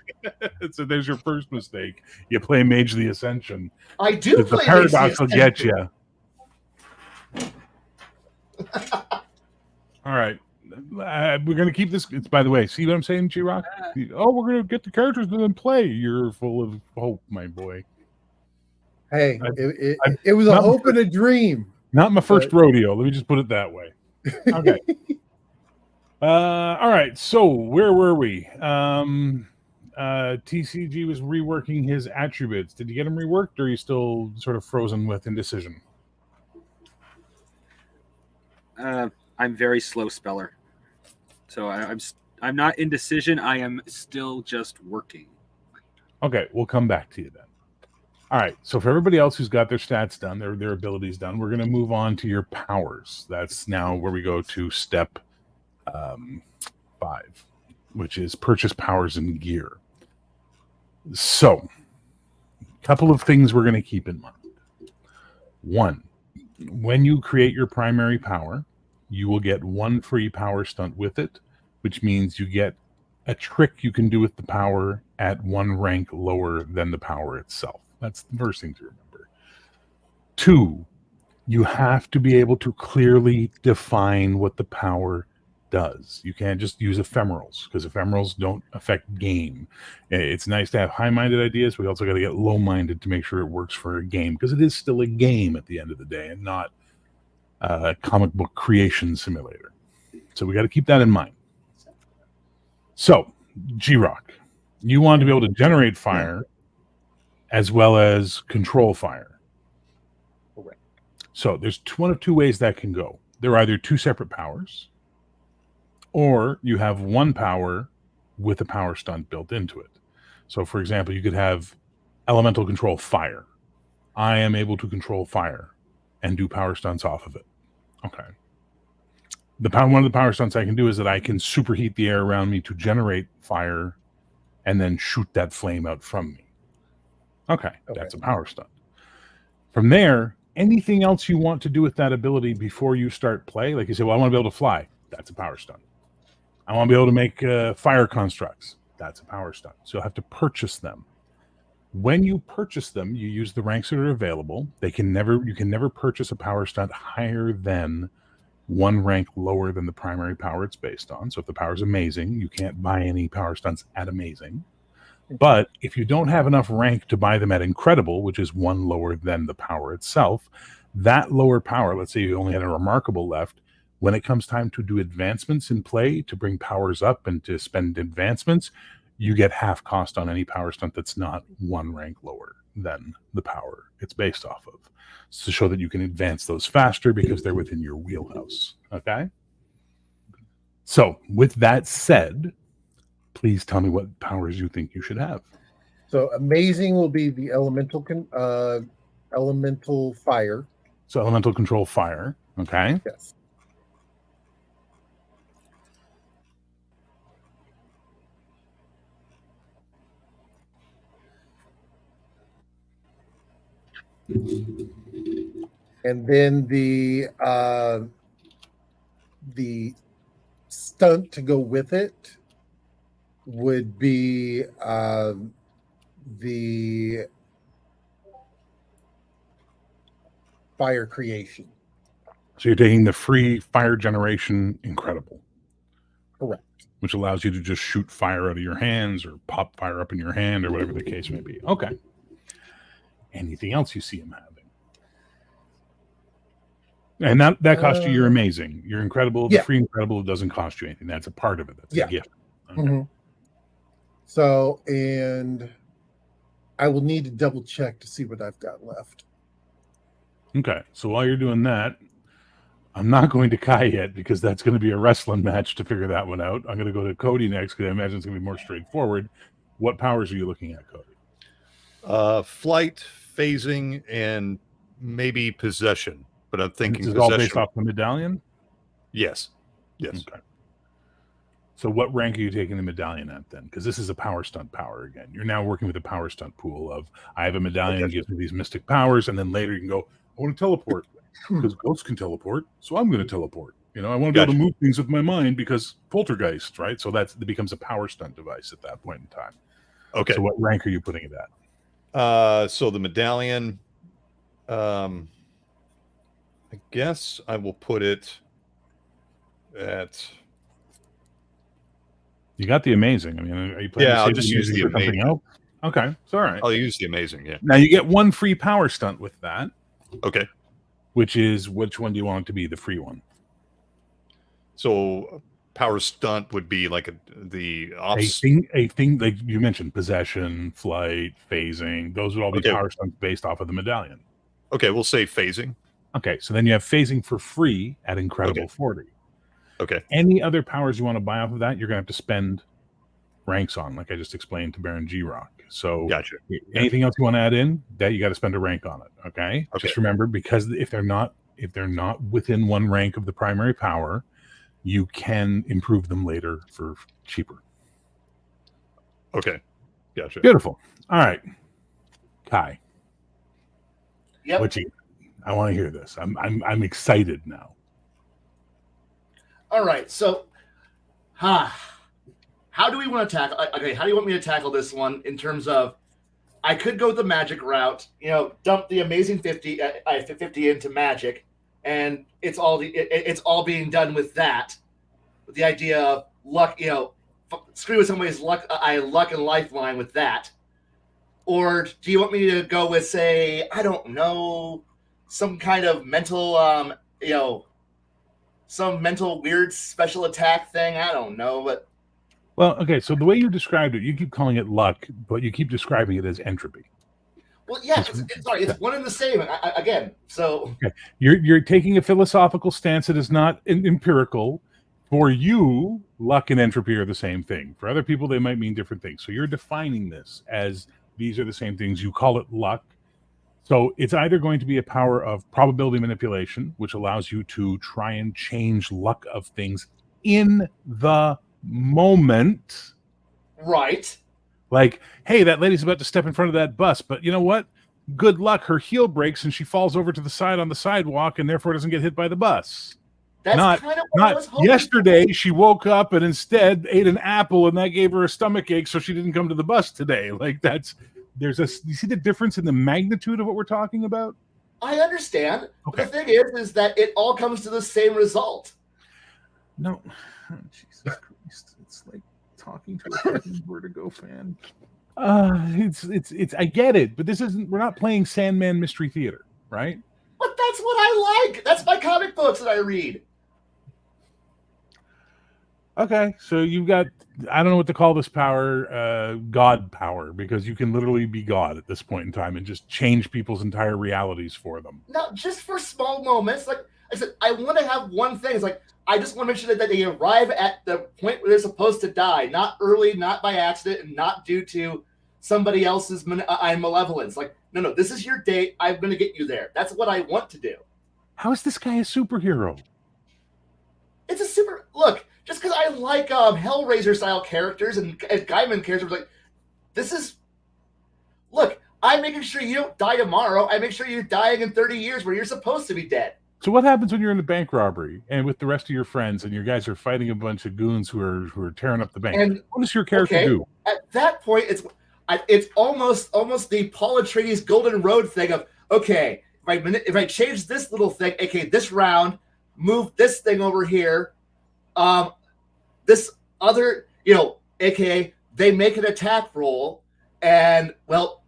So there's your first mistake. You play Mage the Ascension. I do play the paradox will get you. All right. We're going to keep this. It's, by the way, see what I'm saying, G-Rock? Oh, we're going to get the characters to then play. You're full of hope, my boy. Hey, it was a hope and a dream. Not my first rodeo. Let me just put it that way. Okay. All right. So where were we? TCG was reworking his attributes. Did you get him reworked, or are you still sort of frozen with indecision? I'm very slow speller, so I'm not indecision. I am still just working. Okay, we'll come back to you then. All right. So for everybody else who's got their stats done, their abilities done, we're going to move on to your powers. That's now where we go to step 5, which is purchase powers and gear. So, a couple of things we're going to keep in mind. 1, when you create your primary power, you will get 1 free power stunt with it, which means you get a trick you can do with the power at 1 rank lower than the power itself. That's the first thing to remember. 2, you have to be able to clearly define what the power does. You can't just use ephemerals, because ephemerals don't affect game. It's nice to have high-minded ideas, but we also got to get low-minded to make sure it works for a game, because it is still a game at the end of the day and not a comic book creation simulator. So we got to keep that in mind. So, G-Rock, you want to be able to generate fire as well as control fire. Correct. So there's one of two ways that can go. They're either two separate powers, or you have one power with a power stunt built into it. So, for example, you could have elemental control fire. I am able to control fire and do power stunts off of it. Okay. One of the power stunts I can do is that I can superheat the air around me to generate fire and then shoot that flame out from me. Okay. That's a power stunt. From there, anything else you want to do with that ability before you start play, like you say, well, I want to be able to fly. That's a power stunt. I want to be able to make fire constructs. That's a power stunt. So you'll have to purchase them. When you purchase them, you use the ranks that are available. You can never purchase a power stunt higher than one rank lower than the primary power it's based on. So if the power is amazing, you can't buy any power stunts at amazing. But if you don't have enough rank to buy them at incredible, which is one lower than the power itself, that lower power, let's say you only had a remarkable left, when it comes time to do advancements in play, to bring powers up and to spend advancements, you get half cost on any power stunt that's not one rank lower than the power it's based off of. It's to show that you can advance those faster because they're within your wheelhouse. Okay? So, with that said, please tell me what powers you think you should have. So amazing will be the elemental fire. So elemental control fire. Okay. Yes. And then the stunt to go with it would be the fire creation. So you're taking the free fire generation incredible. Correct. Which allows you to just shoot fire out of your hands or pop fire up in your hand or whatever the case may be. Okay. Anything else you see him having? And that costs you your amazing. Your incredible, the free incredible doesn't cost you anything. That's a part of it. That's a gift. Okay. Mm-hmm. So, and I will need to double check to see what I've got left. Okay. So while you're doing that, I'm not going to Kai yet because that's going to be a wrestling match to figure that one out. I'm going to go to Cody next because I imagine it's going to be more straightforward. What powers are you looking at, Cody? Flight, phasing, and maybe possession. But I'm thinking this is all based off the medallion? Yes. Yes. Okay. So what rank are you taking the medallion at then? Because this is a power stunt power again. You're now working with a power stunt pool of I have a medallion that gives me these mystic powers, and then later you can go, I want to teleport because ghosts can teleport, so I'm going to teleport. You know, I want to be able to move things with my mind because poltergeist, right? So that becomes a power stunt device at that point in time. Okay. So what rank are you putting it at? So the medallion, I guess I will put it at. You got the amazing. I mean, are you planning I'll to just save use the for something amazing. else? Okay, it's all right. I'll use the amazing. Yeah. Now you get one free power stunt with that. Okay. Which one do you want it to be? The free one. So power stunt would be like the ops. A thing like you mentioned, possession, flight, phasing. Those would all be power stunts based off of the medallion. Okay, we'll say phasing. Okay, so then you have phasing for free at Incredible 40. Okay. Any other powers you want to buy off of that, you're going to have to spend ranks on, like I just explained to Baron G-Rock. So gotcha. Anything else you want to add in, that you got to spend a rank on it. Okay. Just remember, because if they're not within one rank of the primary power, you can improve them later for cheaper. Okay. Gotcha. Beautiful. All right. Kai. Yep. I want to hear this. I'm excited now. All right. So, how do we want to tackle? Okay, how do you want me to tackle this one in terms of? I could go the magic route, dump the amazing 50 into magic, and it's all being done with that. With the idea of luck, screw with somebody's luck, luck and lifeline with that. Or do you want me to go with, say, I don't know, some kind of mental, some mental weird special attack thing? I don't know, but. Well, okay, so the way you described it, you keep calling it luck, but you keep describing it as entropy. Well, yeah, it's one and the same. Again, so okay. You're taking a philosophical stance that is not empirical. For you, luck and entropy are the same thing. For other people, they might mean different things. So you're defining this as these are the same things. You call it luck. So it's either going to be a power of probability manipulation, which allows you to try and change luck of things in the moment. right. Like, hey, that lady's about to step in front of that bus, but you know what? Good luck. Her heel breaks and she falls over to the side on the sidewalk and therefore doesn't get hit by the bus. That's kind of what I was hoping. Yesterday, she woke up and instead ate an apple, and that gave her a stomach ache, so she didn't come to the bus today. Like you see the difference in the magnitude of what we're talking about? I understand. Okay. But the thing is that it all comes to the same result. No, Jesus Christ! It's like talking to a fucking Vertigo fan. It's. I get it, but this isn't. We're not playing Sandman Mystery Theater, right? But that's what I like. That's my comic books that I read. Okay, so you've got, I don't know what to call this power, God power, because you can literally be God at this point in time and just change people's entire realities for them. No, just for small moments. Like I said, I want to have one thing. It's like, I just want to make sure that they arrive at the point where they're supposed to die, not early, not by accident, and not due to somebody else's malevolence. Like, no, this is your date. I'm going to get you there. That's what I want to do. How is this guy a superhero? It's a super... Look, just because I like Hellraiser-style characters and Gaiman characters, like, this is... Look, I'm making sure you don't die tomorrow. I make sure you're dying in 30 years where you're supposed to be dead. So what happens when you're in a bank robbery and with the rest of your friends and your guys are fighting a bunch of goons who are tearing up the bank? And what does your character do? At that point, it's almost the Paul Atreides Golden Road thing of, okay, if I change this little thing, aka this round, move this thing over here, this other, aka they make an attack roll, and well,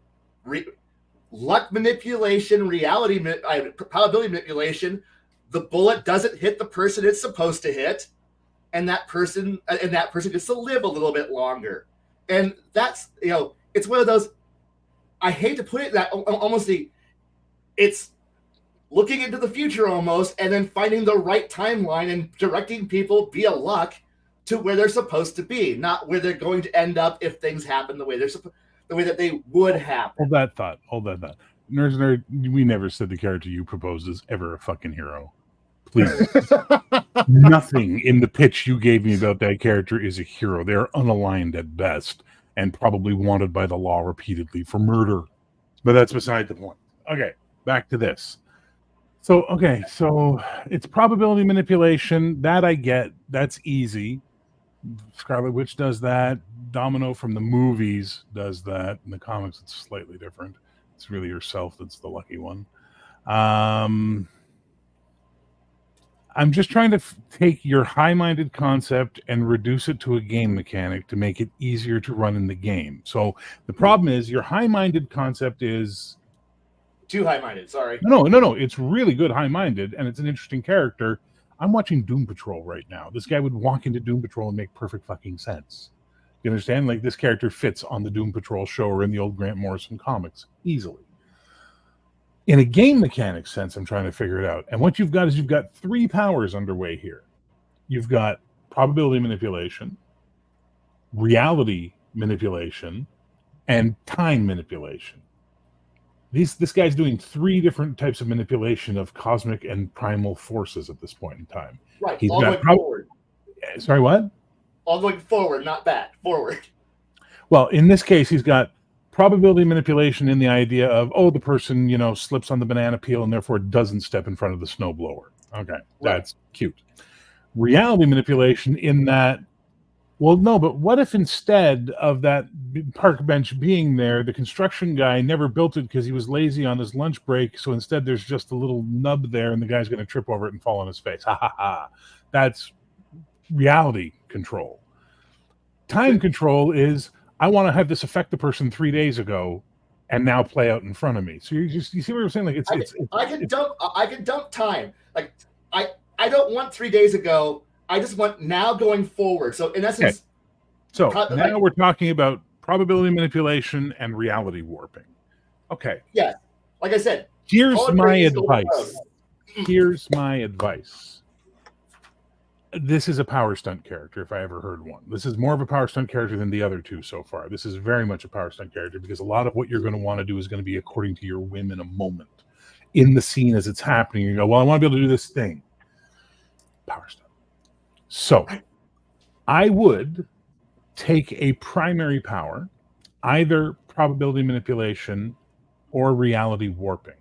luck manipulation, probability manipulation, the bullet doesn't hit the person it's supposed to hit, and that person gets to live a little bit longer. And that's, it's one of those, I hate to put it that almost it's looking into the future almost, and then finding the right timeline and directing people via luck to where they're supposed to be, not where they're going to end up if things happen the way that they would happen. Hold that thought. Nerds Nerd, we never said the character you proposed is ever a fucking hero. Please. Nothing in the pitch you gave me about that character is a hero. They're unaligned at best and probably wanted by the law repeatedly for murder. But that's beside the point. Okay, back to this. So it's probability manipulation. That I get. That's easy. Scarlet Witch does that. Domino from the movies does that. In the comics, it's slightly different. It's really yourself that's the lucky one. I'm just trying to take your high-minded concept and reduce it to a game mechanic to make it easier to run in the game. So the problem is your high-minded concept is... Too high-minded, sorry. No. It's really good high-minded, and it's an interesting character. I'm watching Doom Patrol right now. This guy would walk into Doom Patrol and make perfect fucking sense. You understand? Like, this character fits on the Doom Patrol show or in the old Grant Morrison comics easily. In a game mechanic sense, I'm trying to figure it out. And what you've got is you've got three powers underway here. You've got probability manipulation, reality manipulation, and time manipulation. This guy's doing three different types of manipulation of cosmic and primal forces at this point in time. Right, He's all got going forward. Sorry, what? All going forward, not back, forward. Well, in this case, he's got probability manipulation in the idea of, the person, slips on the banana peel and therefore doesn't step in front of the snowblower. Okay, that's cute. Reality manipulation in that, well, no, but what if instead of that park bench being there, the construction guy never built it because he was lazy on his lunch break, so instead there's just a little nub there and the guy's going to trip over it and fall on his face. Ha ha ha. That's reality control. Time control is, I want to have this affect the person 3 days ago and now play out in front of me. So you see what I'm saying? Like I can dump time. Like I don't want 3 days ago. I just want now going forward. So in essence, so now we're talking about probability manipulation and reality warping. Okay. Yeah, like I said, Here's Paul my Atreides go advice. Here's my advice. This is a power stunt character, if I ever heard one. This is more of a power stunt character than the other two so far. This is very much a power stunt character because a lot of what you're going to want to do is going to be according to your whim in a moment. In the scene as it's happening, you go, well, I want to be able to do this thing. Power stunt. So I would take a primary power, either probability manipulation or reality warping.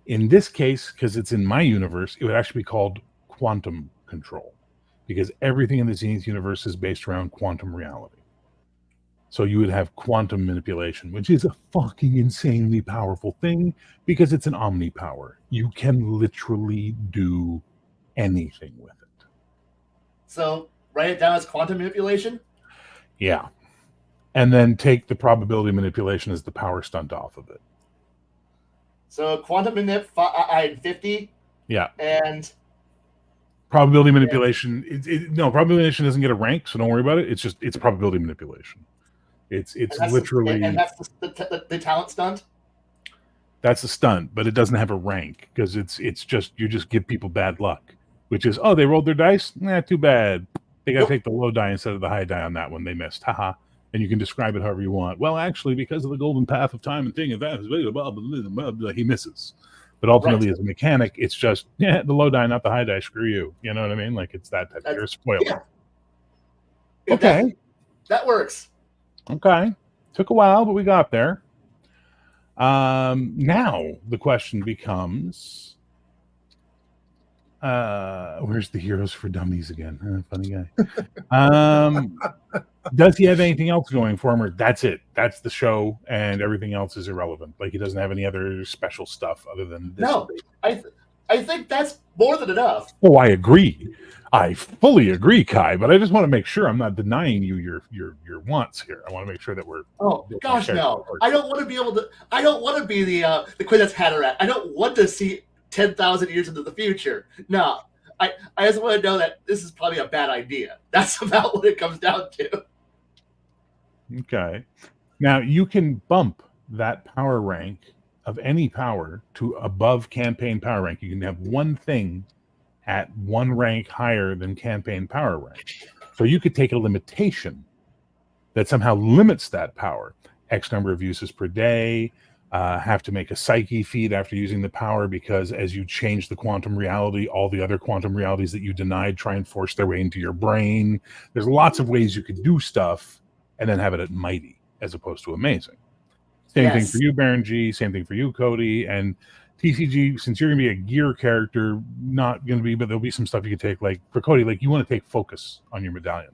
In this case, because it's in my universe, it would actually be called quantum control, because everything in the Zenith universe is based around quantum reality. So you would have quantum manipulation, which is a fucking insanely powerful thing because it's an omnipower. You can literally do anything with it. So write it down as quantum manipulation? Yeah. And then take the probability manipulation as the power stunt off of it. So quantum manip, I had 50. Yeah. And probability manipulation. No, probability manipulation doesn't get a rank, so don't worry about it. It's probability manipulation. It's literally and that's the talent stunt. That's a stunt, but it doesn't have a rank because it's just you just give people bad luck, which is they rolled their dice. Nah, too bad. They got to take the low die instead of the high die on that one. They missed. Haha. And you can describe it however you want. Well, actually, because of the golden path of time and thing, he misses. But ultimately, as a mechanic, it's just the low die, not the high die. Screw you. You know what I mean? Like it's that type. You're a spoiler. Yeah. Okay, that works. Okay, took a while, but we got there. Now the question becomes, where's the Heroes for Dummies again? Funny guy. Does he have anything else going for him, or that's it? That's the show, and everything else is irrelevant. Like he doesn't have any other special stuff other than this. No, I think that's more than enough. Oh, I agree. I fully agree, Kai. But I just want to make sure I'm not denying you your wants here. I want to make sure that we're. Oh gosh, no! I don't want to be able to. I don't want to be the Quintus Hatterath. I don't want to see 10,000 years into the future. No, I just want to know that this is probably a bad idea. That's about what it comes down to. Okay. Now you can bump that power rank of any power to above campaign power rank. You can have one thing at one rank higher than campaign power rank. So you could take a limitation that somehow limits that power. X number of uses per day, have to make a psyche feed after using the power because as you change the quantum reality, all the other quantum realities that you denied try and force their way into your brain. There's lots of ways you could do stuff and then have it at mighty as opposed to amazing. Same thing for you, Baron G. Same thing for you, Cody. And TCG, since you're going to be a gear character, not going to be, but there'll be some stuff you can take. Like for Cody, like you want to take focus on your medallion.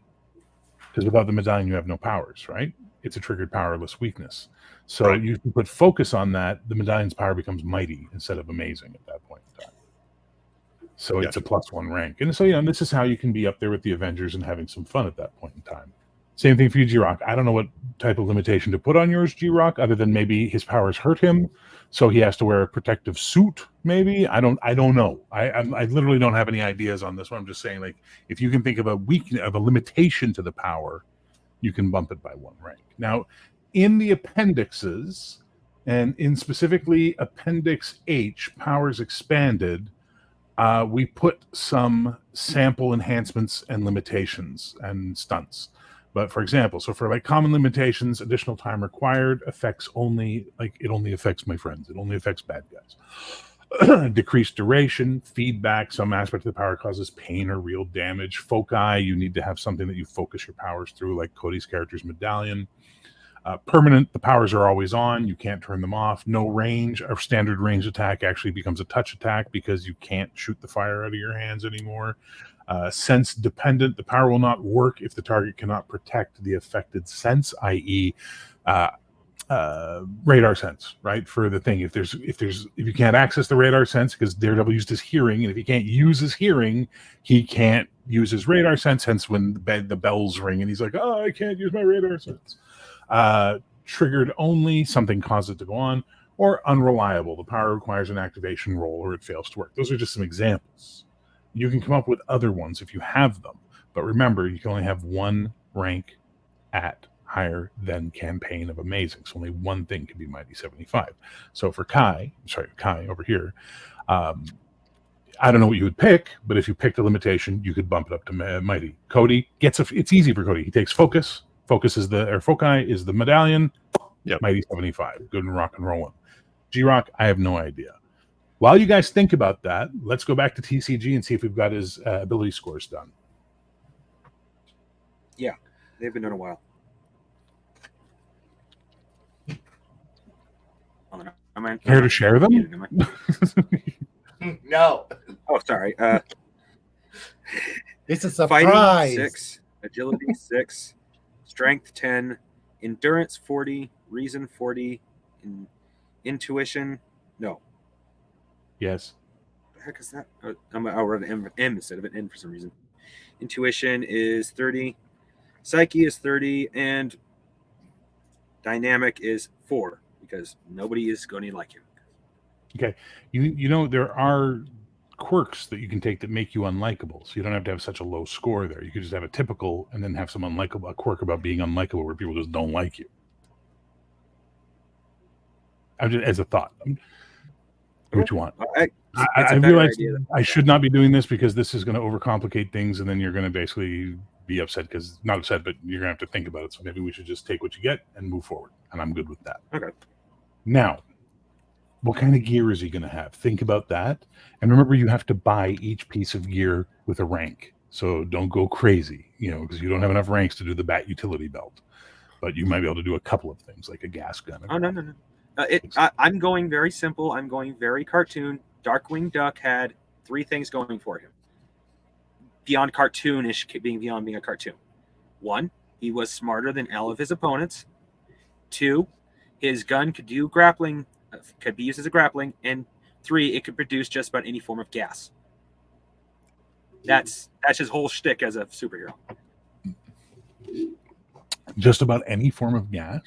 Because without the medallion, you have no powers, right? It's a triggered powerless weakness. So you can put focus on that. The medallion's power becomes mighty instead of amazing at that point in time. So it's a +1 rank. And so, this is how you can be up there with the Avengers and having some fun at that point in time. Same thing for you, G-Rock. I don't know what type of limitation to put on yours, G-Rock, other than maybe his powers hurt him, so he has to wear a protective suit, maybe. I don't know. I literally don't have any ideas on this one. I'm just saying, like, if you can think of a limitation to the power, you can bump it by 1 rank. Now, in the appendixes, and in specifically Appendix H, Powers Expanded, we put some sample enhancements and limitations and stunts. But for example, so for like common limitations, additional time required affects only, like it only affects my friends. It only affects bad guys. Decreased duration, feedback, some aspect of the power causes pain or real damage. Foci, you need to have something that you focus your powers through, like Cody's character's medallion. Permanent, the powers are always on. You can't turn them off. No range. A standard range attack actually becomes a touch attack because you can't shoot the fire out of your hands anymore. Sense dependent, the power will not work if the target cannot protect the affected sense, i.e. Radar sense, right? For the thing, if you can't access the radar sense because Daredevil used his hearing, and if he can't use his hearing, he can't use his radar sense. Hence, when the bells ring and he's like, "Oh, I can't use my radar sense." Triggered only, something caused it to go on, or unreliable. The power requires an activation roll or it fails to work. Those are just some examples. You can come up with other ones if you have them, but remember, you can only have 1 rank at higher than campaign of amazing. So only one thing can be mighty 75. So for Kai over here, I don't know what you would pick, but if you picked a limitation, you could bump it up to mighty. Cody it's easy for Cody. He takes focus. Foci is the medallion. Yep. Mighty 75. Good and rock and rolling. G-Rock, I have no idea. While you guys think about that, let's go back to TCG and see if we've got his ability scores done. Yeah, they've been doing a while. Care to share them? No. Oh, sorry. It's a Fighting surprise. 6, agility 6, strength 10, endurance 40, reason 40, intuition. No. Yes. What the heck is that? I wrote an M instead of an N for some reason. Intuition is 30, psyche is 30, and dynamic is 4 because nobody is going to like him. Okay. You know, there are quirks that you can take that make you unlikable. So you don't have to have such a low score there. You could just have a typical and then have some unlikable, a quirk about being unlikable where people just don't like you. As a thought. What you want. I realize I should not be doing this because this is going to overcomplicate things and then you're going to basically be upset because, not upset, but you're going to have to think about it. So maybe we should just take what you get and move forward. And I'm good with that. Okay. Now, what kind of gear is he going to have? Think about that. And remember, you have to buy each piece of gear with a rank. So don't go crazy, because you don't have enough ranks to do the bat utility belt. But you might be able to do a couple of things like a gas gun. Oh, no. I'm going very simple. I'm going very cartoon. Darkwing Duck had 3 things going for him. Beyond cartoonish, beyond being a cartoon. 1, he was smarter than all of his opponents. 2, his gun could do grappling, could be used as a grappling. And 3, it could produce just about any form of gas. That's his whole shtick as a superhero. Just about any form of gas?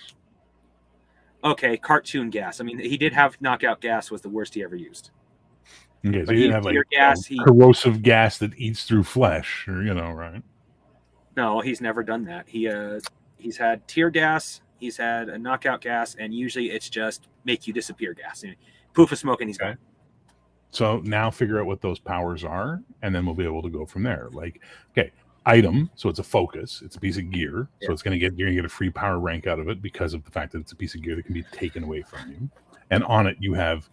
Okay, cartoon gas. I mean, he did have knockout gas was the worst he ever used. Okay, so he didn't have like gas, corrosive gas that eats through flesh, or right? No, he's never done that. He's had tear gas, he's had a knockout gas, and usually it's just make you disappear gas. Poof of smoke and he's gone. So now figure out what those powers are, and then we'll be able to go from there. Like, okay, item, so it's a focus, it's a piece of gear, so you're gonna get a free power rank out of it because of the fact that it's a piece of gear that can be taken away from you. And on it you have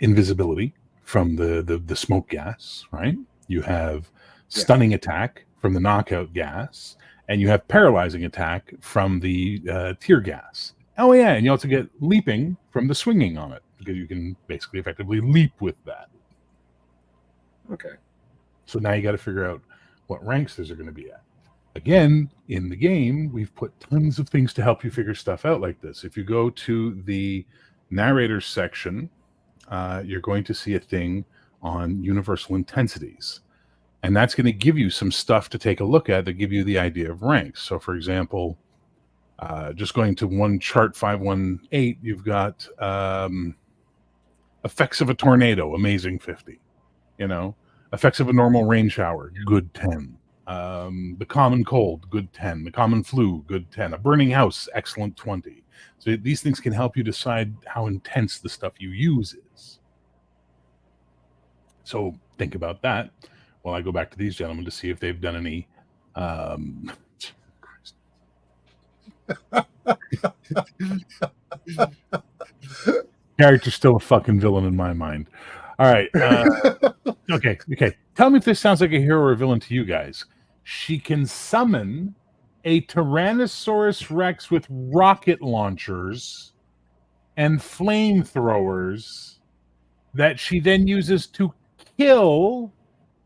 invisibility from the smoke gas, right? You have stunning attack from the knockout gas, and you have paralyzing attack from the tear gas. Oh yeah, and you also get leaping from the swinging on it because you can basically effectively leap with that. Okay. So now you got to figure out what ranks those are going to be at. Again, in the game, we've put tons of things to help you figure stuff out like this. If you go to the narrator section, you're going to see a thing on universal intensities. And that's going to give you some stuff to take a look at that give you the idea of ranks. So, for example, just going to one chart 518, you've got effects of a tornado, amazing 50. Effects of a normal rain shower, good 10. The common cold, good 10. The common flu, good 10. A burning house, excellent 20. So these things can help you decide how intense the stuff you use is. So think about that while I go back to these gentlemen to see if they've done any. Character's still a fucking villain in my mind. All right. Okay. Tell me if this sounds like a hero or a villain to you guys. She can summon a Tyrannosaurus Rex with rocket launchers and flamethrowers that she then uses to kill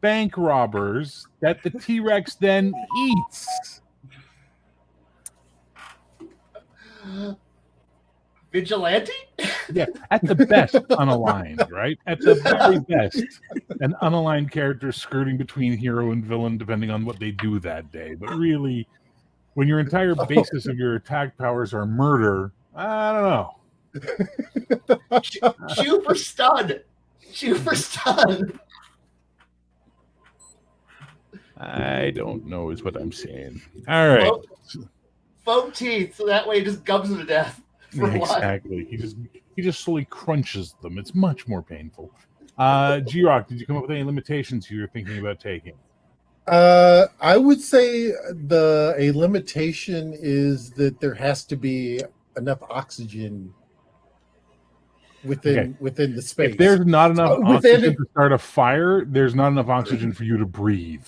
bank robbers that the T-Rex then eats. Vigilante? Yeah, at the best, unaligned, right? At the very best, an unaligned character skirting between hero and villain, depending on what they do that day. But really, when your entire basis of your attack powers are murder, I don't know. Chew for stun. Chew for stun. I don't know is what I'm saying. All right. foam teeth, so that way he just gums them to death. For Yeah, a while. exactly. He just slowly crunches them. It's much more painful. G-Rock, did you come up with any limitations you were thinking about taking? I would say a limitation is that there has to be enough oxygen within the space. If there's not enough within oxygen it- to start a fire, there's not enough oxygen for you to breathe.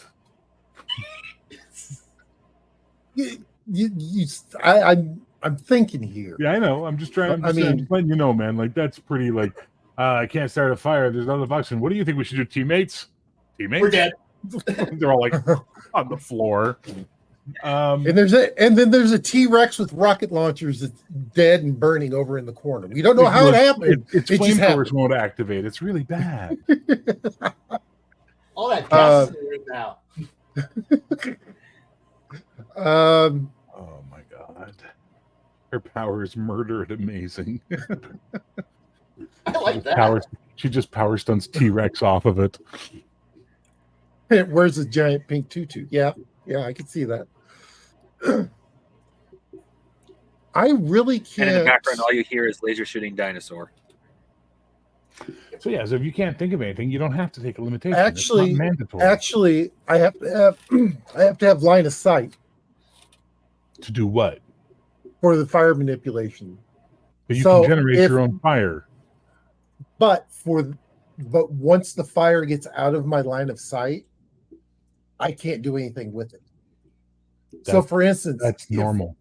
I'm thinking here. Yeah, I know. I'm just trying. I'm I just, mean- I'm just letting you know, man. Like that's pretty. Like I can't start a fire. There's not enough oxygen. What do you think we should do, teammates? Teammates? We're dead. They're all like on the floor. And then there's a T-Rex with rocket launchers that's dead and burning over in the corner. We don't know how it happened. Its It just flamethrowers happened. won't activate. It's really bad. All that gas is in the room now. Oh my god. Her power is murder and amazing. I like that. She just power stunts T-Rex off of it. It wears a giant pink tutu. Yeah, I can see that. I really can't. And in the background, all you hear is laser shooting dinosaur. So yeah, so if you can't think of anything, you don't have to take a limitation. Actually- it's not mandatory Actually, I have to have line of sight to do what? for the fire manipulation. But you So can generate if- your own fire. But once the fire gets out of my line of sight, I can't do anything with it. So, for instance, That's if- normal.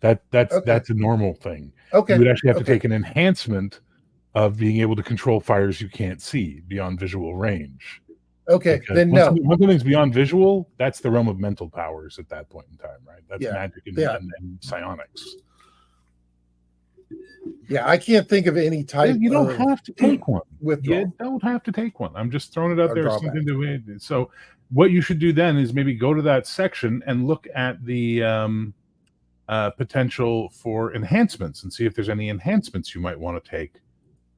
That's Okay. a normal thing. Okay, You would actually have to okay. take an enhancement of being able to control fires you can't see beyond visual range. Okay, Because then once no. once something's beyond visual, that's the realm of mental powers at that point in time, right? That's Yeah, magic and, yeah. and psionics. Yeah, I can't think of any type. You don't of have to take one. withdrawal. You don't have to take one. I'm just throwing it out Or there. drawback. Something to so what you should do then is maybe go to that section and look at the potential for enhancements and see if there's any enhancements you might want to take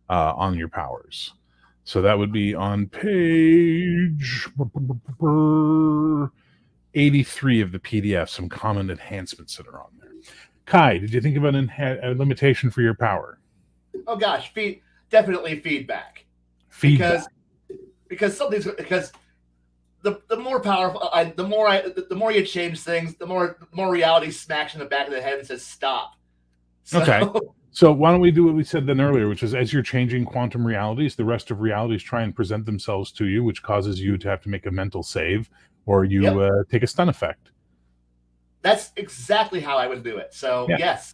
on your powers. So that would be on page 83 of the PDF, some common enhancements that are on there. Kai, did you think of a limitation for your power? Oh gosh, definitely feedback. Feedback. Because the more powerful, the more you change things, the more reality smacks in the back of the head and says stop. So, Okay. So why don't we do what we said then earlier, which is as you're changing quantum realities, the rest of realities try and present themselves to you, which causes you to have to make a mental save or you take a stun effect. That's exactly how I would do it. So Yeah. yes.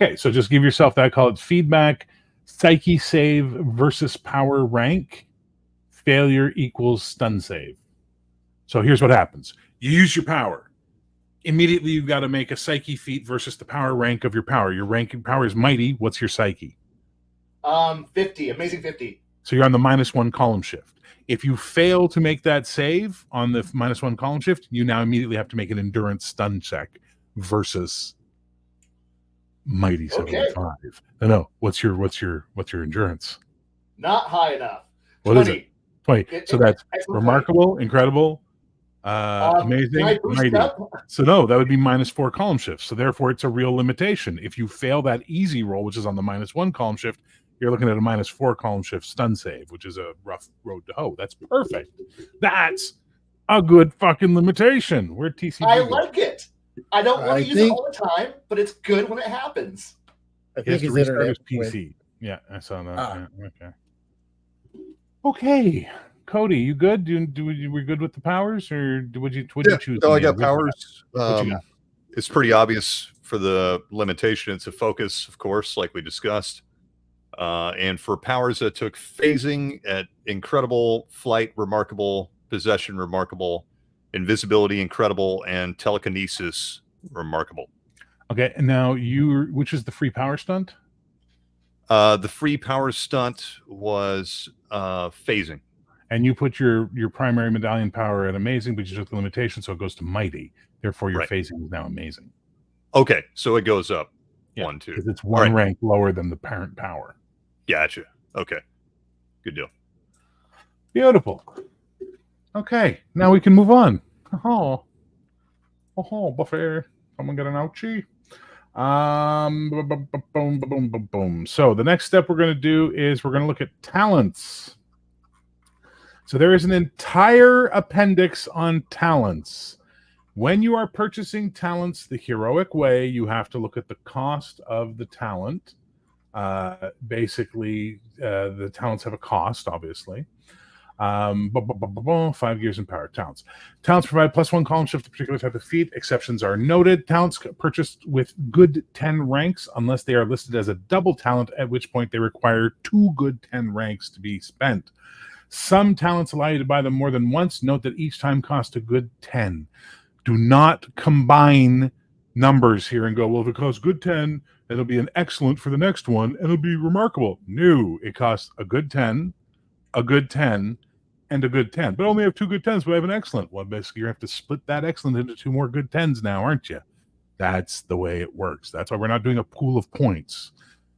Okay, so just give yourself that, call it feedback, psyche save versus power rank, failure equals stun save. So here's what happens. You use your power. Immediately you've got to make a psyche feat versus the power rank of your power. Your rank power is mighty. What's your psyche? 50, amazing 50. So you're on the -1 column shift. If you fail to make that save on the -1 column shift, you now immediately have to make an endurance stun check versus mighty 75. No. What's your endurance? Not high enough. What 20. is it? 20. So that's Excellent. remarkable, incredible, Can amazing, I boost mighty. up? So no, that would be -4 column shifts. So therefore, it's a real limitation. If you fail that easy roll, which is on the -1 column shift, you're looking at a -4 column shift stun save, which is a rough road to hoe. That's perfect. That's a good fucking limitation. Where'd TCG I go? like it. I don't want I to use think- it all the time, but it's good when it happens. I He has think to his restart internet his went. PC. Yeah, I saw that. Ah. Yeah, okay. Okay, Cody, you good? We're good with the powers, or would you choose? So I in the got end? powers. What you got? It's pretty obvious for the limitation. It's a focus, of course, like we discussed. And for powers that took phasing at incredible, flight remarkable, possession remarkable, invisibility incredible, and telekinesis remarkable. Okay, and now which is the free power stunt? The free power stunt was phasing. And you put your primary medallion power at amazing, but you took the limitation, so it goes to mighty. Therefore, your Right. phasing is now amazing. Okay, so it goes up Yeah, 1, 2. because it's one rank lower than the parent power. Gotcha. Okay, good deal. Beautiful. Okay, now we can move on. Oh, buffet. Someone got an ouchie. Boom. So the next step we're going to do is we're going to look at talents. So there is an entire appendix on talents. When you are purchasing talents the heroic way, you have to look at the cost of the talent. Basically, the talents have a cost, obviously. 5 gears and power talents. Talents provide +1 column shift to a particular type of feat. Exceptions are noted. Talents purchased with good 10 ranks unless they are listed as a double talent, at which point they require 2 good 10 ranks to be spent. Some talents allow you to buy them more than once. Note that each time costs a good 10. Do not combine numbers here and go, well, if it costs good 10, it'll be an excellent for the next one, and it'll be remarkable. No, it costs a good 10, a good 10, and a good 10. But I only have 2 good 10s, but I have an excellent one. Basically, you have to split that excellent into 2 more good 10s now, aren't you? That's the way it works. That's why we're not doing a pool of points.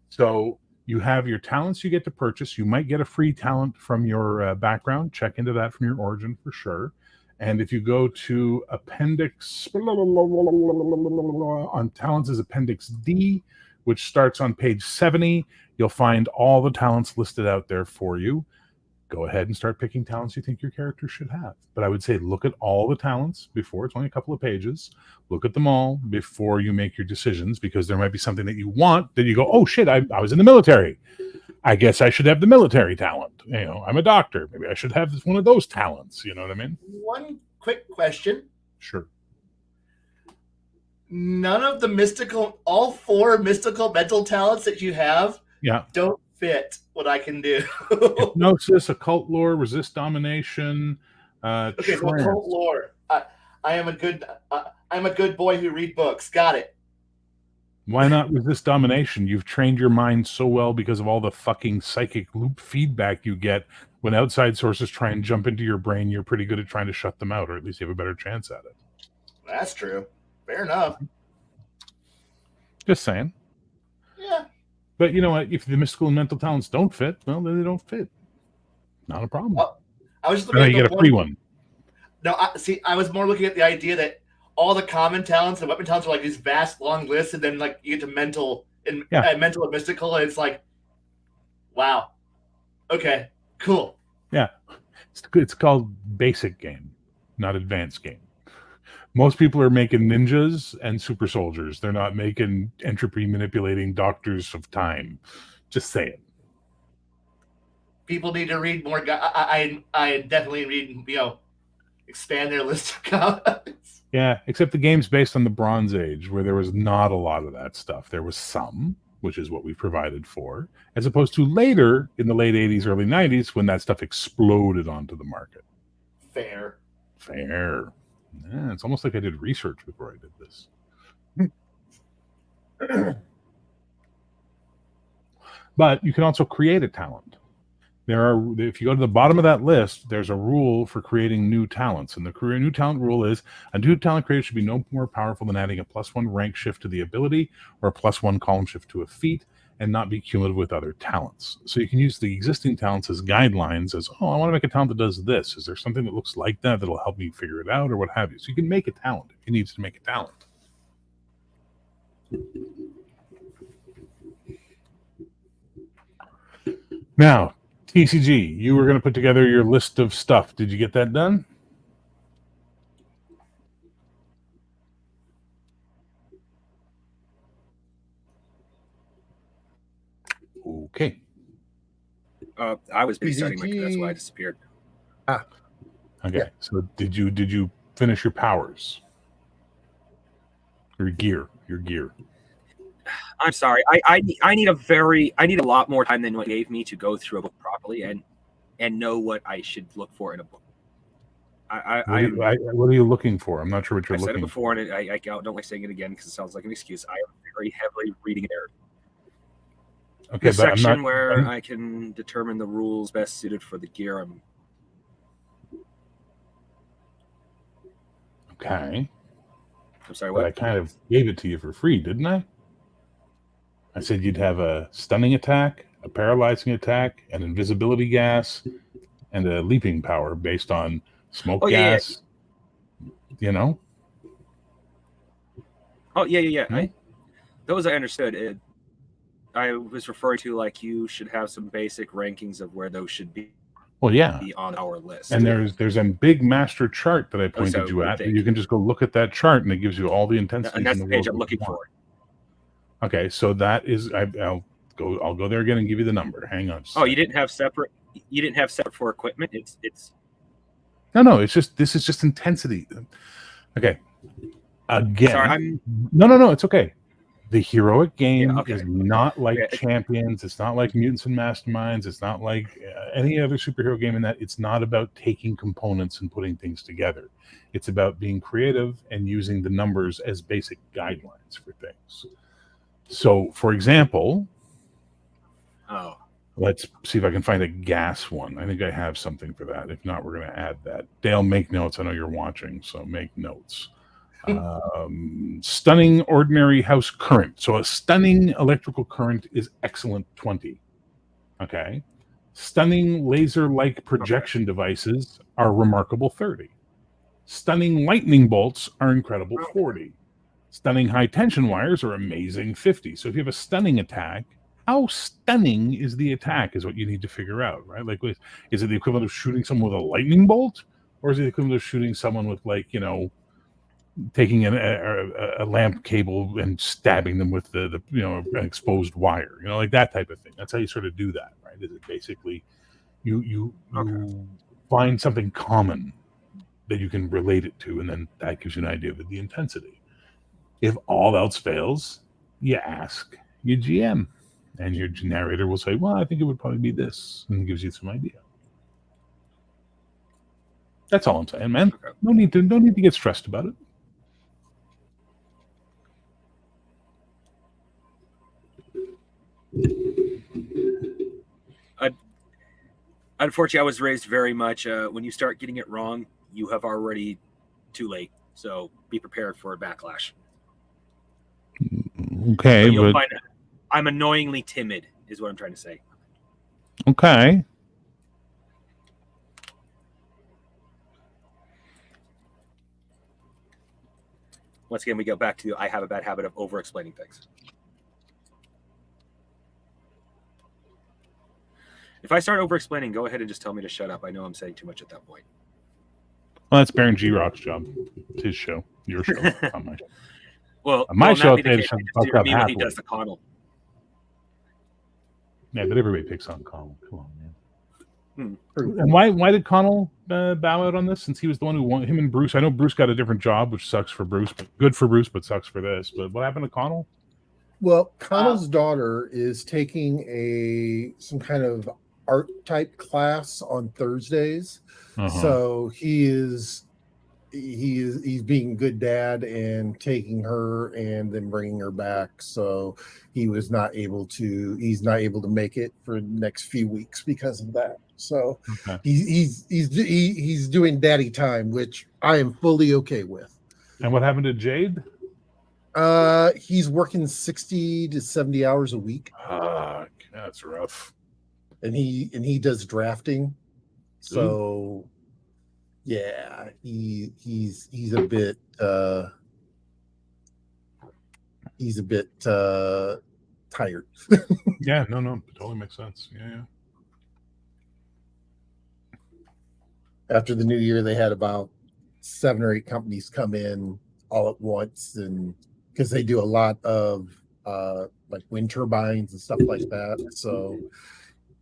So you have your talents you get to purchase. You might get a free talent from your background. Check into that from your origin for sure. And if you go to appendix on talents is appendix D, which starts on page 70, you'll find all the talents listed out there for you. Go ahead and start picking talents you think your character should have. But I would say look at all the talents before. It's only a couple of pages. Look at them all before you make your decisions, because there might be something that you want that you go, oh shit, I was in the military. I guess I should have the military talent. You know, I'm a doctor. Maybe I should have one of those talents. You know what I mean? One quick question. Sure. None of the all 4 mystical mental talents that you have don't fit what I can do. Hypnosis, occult lore, resist domination. Okay, so occult lore. I'm a good boy who read books. Got it. Why not resist domination? You've trained your mind so well because of all the fucking psychic loop feedback you get when outside sources try and jump into your brain. You're pretty good at trying to shut them out, or at least you have a better chance at it. That's true. Fair enough. Just saying. Yeah. But you know what? If the mystical and mental talents don't fit, well, then they don't fit. Not a problem. Well, I was just looking at you get a free one. No, I was more looking at the idea that all the common talents and weapon talents are like these vast, long lists, and then like you get to mental and mystical, and it's like, wow, okay, cool. Yeah, it's called basic game, not advanced game. Most people are making ninjas and super soldiers. They're not making entropy manipulating doctors of time. Just saying. People need to read more. I definitely read, expand their list of comics. Yeah, except the game's based on the Bronze Age, where there was not a lot of that stuff. There was some, which is what we provided for, as opposed to later in the late 80s, early 90s, when that stuff exploded onto the market. Fair. Yeah, it's almost like I did research before I did this. But you can also create a talent. If you go to the bottom of that list, there's a rule for creating new talents. And the new talent rule is a new talent created should be no more powerful than adding a +1 rank shift to the ability or a +1 column shift to a feat, and not be cumulative with other talents. So you can use the existing talents as guidelines as, I want to make a talent that does this. Is there something that looks like that that'll help me figure it out, or what have you? So you can make a talent if you need to make a talent. Now, TCG, you were going to put together your list of stuff. Did you get that done? Okay. I was busy studying my that's why I disappeared. Okay. Yeah. So did you finish your powers? Your gear. I'm sorry. I need a lot more time than what you gave me to go through a book properly and know what I should look for in a book. What are you looking for? I'm not sure what you're looking for. I said it before, and I don't like saying it again because it sounds like an excuse. I am very heavily reading it. Okay, the section where I can determine the rules best suited for the gear. Okay. I'm sorry, what? But I kind of gave it to you for free, didn't I? I said you'd have a stunning attack, a paralyzing attack, an invisibility gas, and a leaping power based on smoke gas. Yeah. You know? Oh yeah. Hmm? Those I understood. I was referring to like you should have some basic rankings of where those should be Well, yeah. on our list. And there's a big master chart that I pointed you would at. think. You can just go look at that chart, and it gives you all the intensities. And that's in the the page world I'm looking you want. for. Okay, so that is I'll go there again and give you the number. Hang on. Oh, you didn't have separate. You didn't have separate for equipment. It's. No. It's just this is just intensity. Okay. Again. Sorry, No. It's okay. The heroic game Yeah, okay. is not like Okay. Champions. It's not like Mutants and Masterminds. It's not like any other superhero game in that it's not about taking components and putting things together. It's about being creative and using the numbers as basic guidelines for things. So, for example, Oh. let's see if I can find a gas one. I think I have something for that. If not, we're going to add that. Dale, make notes. I know you're watching, so make notes. Stunning ordinary house current. So a stunning electrical current is excellent 20. Okay. Stunning laser-like projection devices are remarkable 30. Stunning lightning bolts are incredible 40. Stunning high tension wires are amazing 50. So if you have a stunning attack, how stunning is the attack is what you need to figure out, right? Like, is it the equivalent of shooting someone with a lightning bolt, or is it the equivalent of shooting someone with, like, taking a lamp cable and stabbing them with the an exposed wire, like that type of thing? That's how you sort of do that, right? Is it basically you find something common that you can relate it to, and then that gives you an idea of the intensity. If all else fails, you ask your GM, and your narrator will say, well, I think it would probably be this, and gives you some idea. That's all I'm saying, man. Okay. No need to get stressed about it. Unfortunately, I was raised very much. When you start getting it wrong, you have already too late. So be prepared for a backlash. Okay, So you'll but find I'm annoyingly timid, is what I'm trying to say. okay. Once again, we go back to I have a bad habit of over-explaining things. If I start over-explaining, go ahead and just tell me to shut up. I know I'm saying too much at that point. Well, that's Baron G Rock's job. It's his show, your show, not my show. Well, My will show not be the is case. shut It's the just fuck up me when he halfway. does the Connell. Yeah, but everybody picks on Connell. Come on, man. True. And why did Connell bow out on this? Since he was the one who won, him and Bruce. I know Bruce got a different job, which sucks for Bruce, but good for Bruce, but sucks for this. But what happened to Connell? Well, Connell's daughter is taking some kind of art type class on Thursdays. So he's being a good dad and taking her and then bringing her back. So he's not able to make it for the next few weeks because of that. So Okay. he's doing daddy time, which I am fully okay with. And what happened to Jade? He's working 60 to 70 hours a week, That's rough. and he does drafting. So yeah, he's a bit tired. Yeah, no, it totally makes sense. Yeah. After the new year, they had about 7 or 8 companies come in all at once, and because they do a lot of like wind turbines and stuff like that. So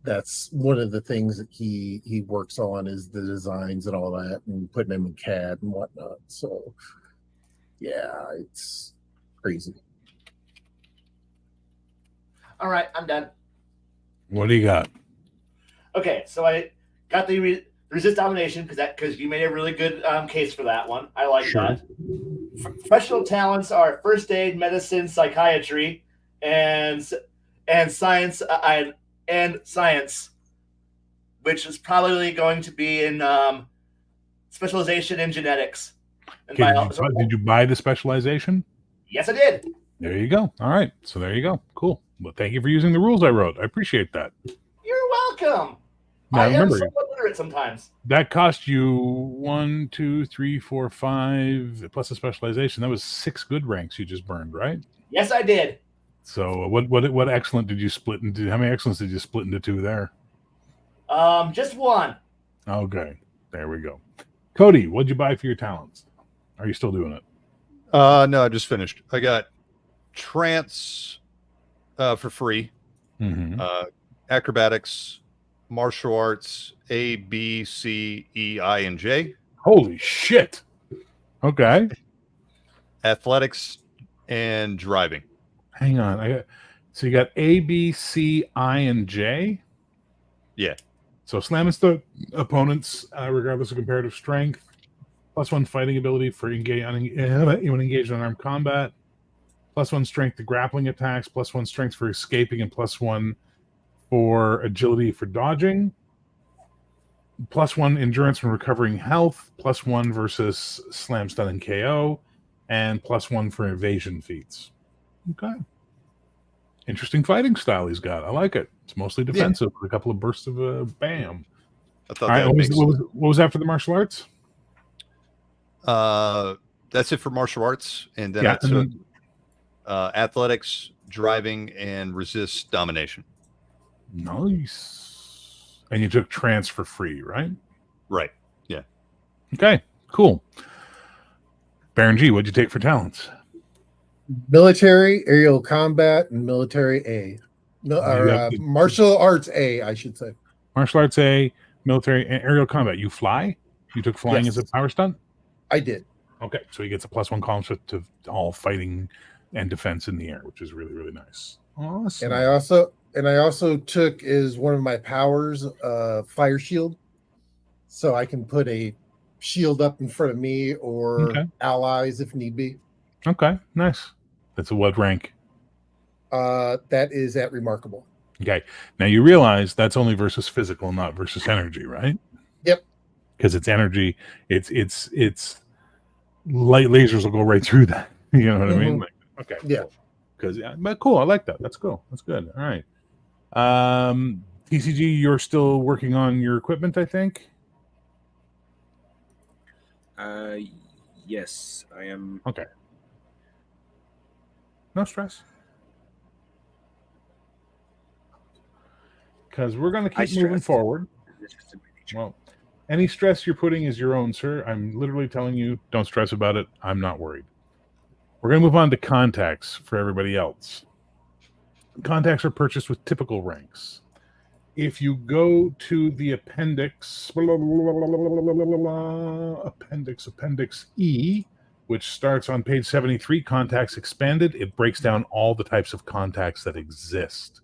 that's one of the things that he works on is the designs and all that, and putting them in CAD and whatnot. So yeah, it's crazy. All right, I'm done. What do you got? Okay, so I got the resist domination because you made a really good case for that one. I like Sure. that. Professional talents are first aid, medicine, psychiatry, and science and science, which is probably going to be in specialization in genetics. And Okay, did you buy the specialization? Yes, I did. There you go. All right. So there you go. Cool. Well, thank you for using the rules I wrote. I appreciate that. You're welcome. Now I am remember, somewhat literate sometimes. that cost you 1, 2, 3, 4, 5 plus a specialization. That was 6 good ranks you just burned, right? Yes, I did. So what excellent did you split into? How many excellence did you split into 2 there? Just one. Okay, there we go. Cody, what'd you buy for your talents? Are you still doing it? No, I just finished. I got trance for free. Mm-hmm. Acrobatics, martial arts, A, B, C, E, I, and J. Holy shit! Okay, Athletics and driving. hang on. So you got A, B, C, I, and J. Yeah. So slamming the opponents, regardless of comparative strength. +1 fighting ability for when engaged in armed combat. +1 strength to grappling attacks. +1 strength for escaping, and +1 for agility for dodging. +1 endurance when recovering health. +1 versus slam, stun, and KO, and +1 for evasion feats. Okay. Interesting fighting style he's got. I like it. It's mostly defensive with a couple of bursts of bam. I thought All right. that What was after the martial arts? that's it for martial arts, and then I and took then- athletics, driving, and resist domination. Nice. And you took trance for free, right? Right. Yeah. Okay, cool. Baron G, what'd you take for talents? Military, aerial combat, and military A. No, You or have- martial arts A, I should say. Martial arts A, military, and aerial combat. You fly? You took flying Yes. as a power stunt? I did. Okay, so he gets a +1 column to all fighting and defense in the air, which is really, really nice. Awesome. And I also took as one of my powers fire shield. So I can put a shield up in front of me or Okay. allies if need be. Okay, nice. That's a what rank? That is at remarkable. Okay. Now you realize that's only versus physical, not versus energy, right? Yep. Because it's energy. It's light lasers will go right through that. You know what I mean? Mhm. Like, okay. Yeah. Because but cool. I like that. That's cool. That's good. All right. TCG, you're still working on your equipment, I think. Yes, I am. Okay. No stress. Because we're going to keep moving stressed. forward. It's just in my nature. Well, any stress you're putting is your own, sir. I'm literally telling you, don't stress about it. I'm not worried. We're going to move on to contacts for everybody else. Contacts are purchased with typical ranks. If you go to the appendix E, which starts on page 73, contacts expanded, it breaks down all the types of contacts that exist.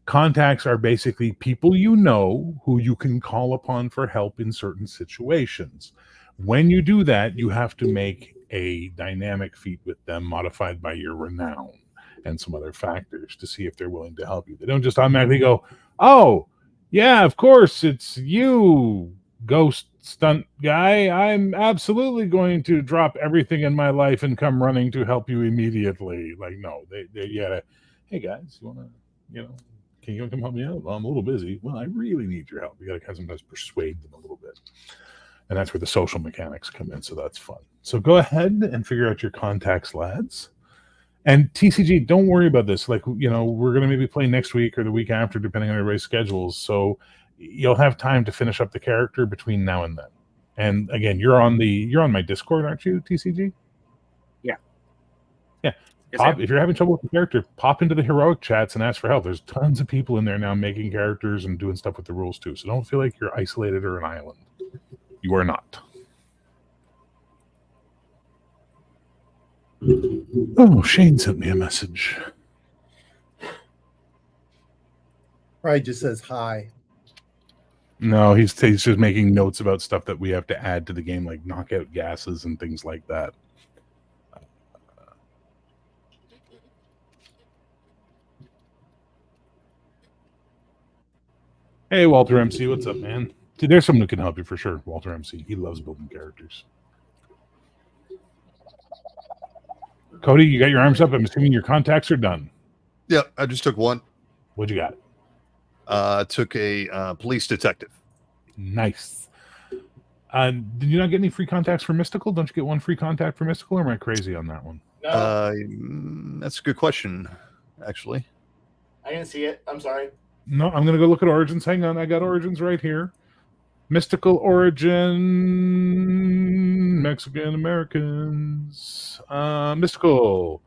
Contacts are basically people you know who you can call upon for help in certain situations. When you do that, you have to make a dynamic feat with them modified by your renown and some other factors to see if they're willing to help you. They don't just automatically go, oh, yeah, of course, it's you, ghost stunt guy. I'm absolutely going to drop everything in my life and come running to help you immediately. Like, no, they gotta, hey guys, you want to, can you come help me out? Well, I'm a little busy. Well, I really need your help. You got to sometimes persuade them a little bit. And that's where the social mechanics come in. So that's fun. So go ahead and figure out your contacts, lads. And TCG, don't worry about this. Like, we're going to maybe play next week or the week after, depending on everybody's schedules. So you'll have time to finish up the character between now and then. And again, you're on my Discord, aren't you, TCG? Yeah. Yeah. Yes, If you're having trouble with the character, pop into the heroic chats and ask for help. There's tons of people in there now making characters and doing stuff with the rules too. So don't feel like you're isolated or an island. You are not. Oh, Shane sent me a message. Probably just says hi. No, he's just making notes about stuff that we have to add to the game, like knockout gases and things like that. Hey, Walter MC, what's up, man? Dude, there's someone who can help you for sure. Walter MC, he loves building characters. Cody, you got your arms up. I'm assuming your contacts are done. Yeah, I just took one. What'd you got? took a police detective. Nice. Did you not get any free contacts for Mystical? Don't you get one free contact for Mystical, or am I crazy on that one? No, That's a good question, actually. I didn't see it. I'm sorry. No, I'm going to go look at Origins. Hang on. I got Origins right here. Mystical Origin, Mexican Americans. Mystical.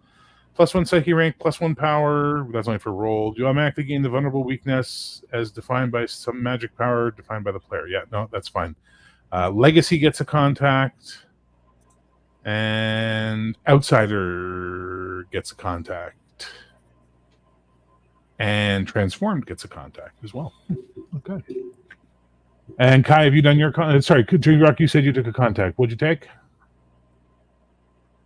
+1 Psyche rank, +1 power. That's only for roll. You automatically gain the vulnerable weakness as defined by some magic power defined by the player. Yeah, no, that's fine. Legacy gets a contact. And Outsider gets a contact. And Transformed gets a contact as well. Okay. And Kai, have you done your sorry, Dream Rock, you said you took a contact. What'd you take?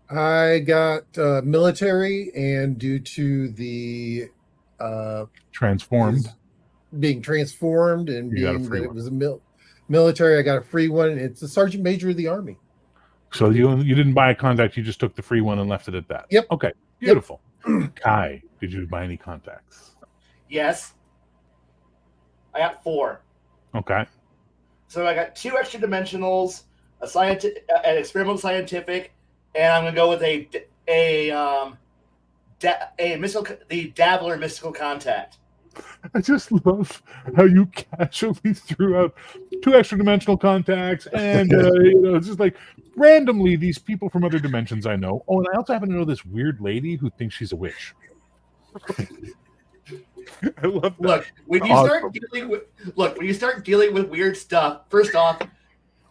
I got military, and due to the Transformed. being transformed and You got a being free that it one. was a military, I got a free one. It's a sergeant major of the army. So you didn't buy a contact, you just took the free one and left it at that. Yep. Okay. Beautiful. Kai, did you buy any contacts? Yes. I got 4. Okay. So I got 2 extra dimensionals, an experimental scientific, and I'm gonna go with the Dabbler mystical contact. I just love how you casually threw out 2 extra dimensional contacts and it's just like randomly these people from other dimensions I know. Oh, and I also happen to know this weird lady who thinks she's a witch. I love that. Look, when you start dealing with weird stuff, first off,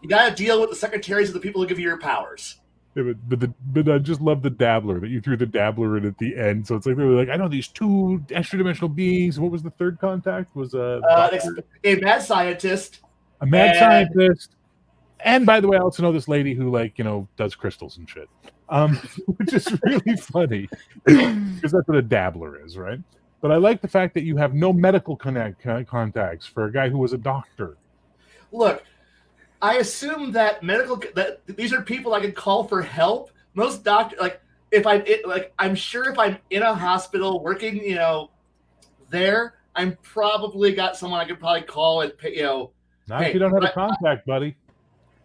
you gotta deal with the secretaries of the people who give you your powers. Yeah, but I just love the Dabbler that you threw the Dabbler in at the end. So it's like they were like, I know these 2 extra dimensional beings. What was the third contact? Was a mad scientist, a mad scientist. And by the way, I also know this lady who does crystals and shit, which is really funny because that's what a Dabbler is, right? But I like the fact that you have no medical contacts for a guy who was a doctor. Look, I assume that these are people I can call for help. Most doctors, I'm sure if I'm in a hospital working, there, I'm probably got someone I could probably call and pay, Not if you don't have a contact, buddy.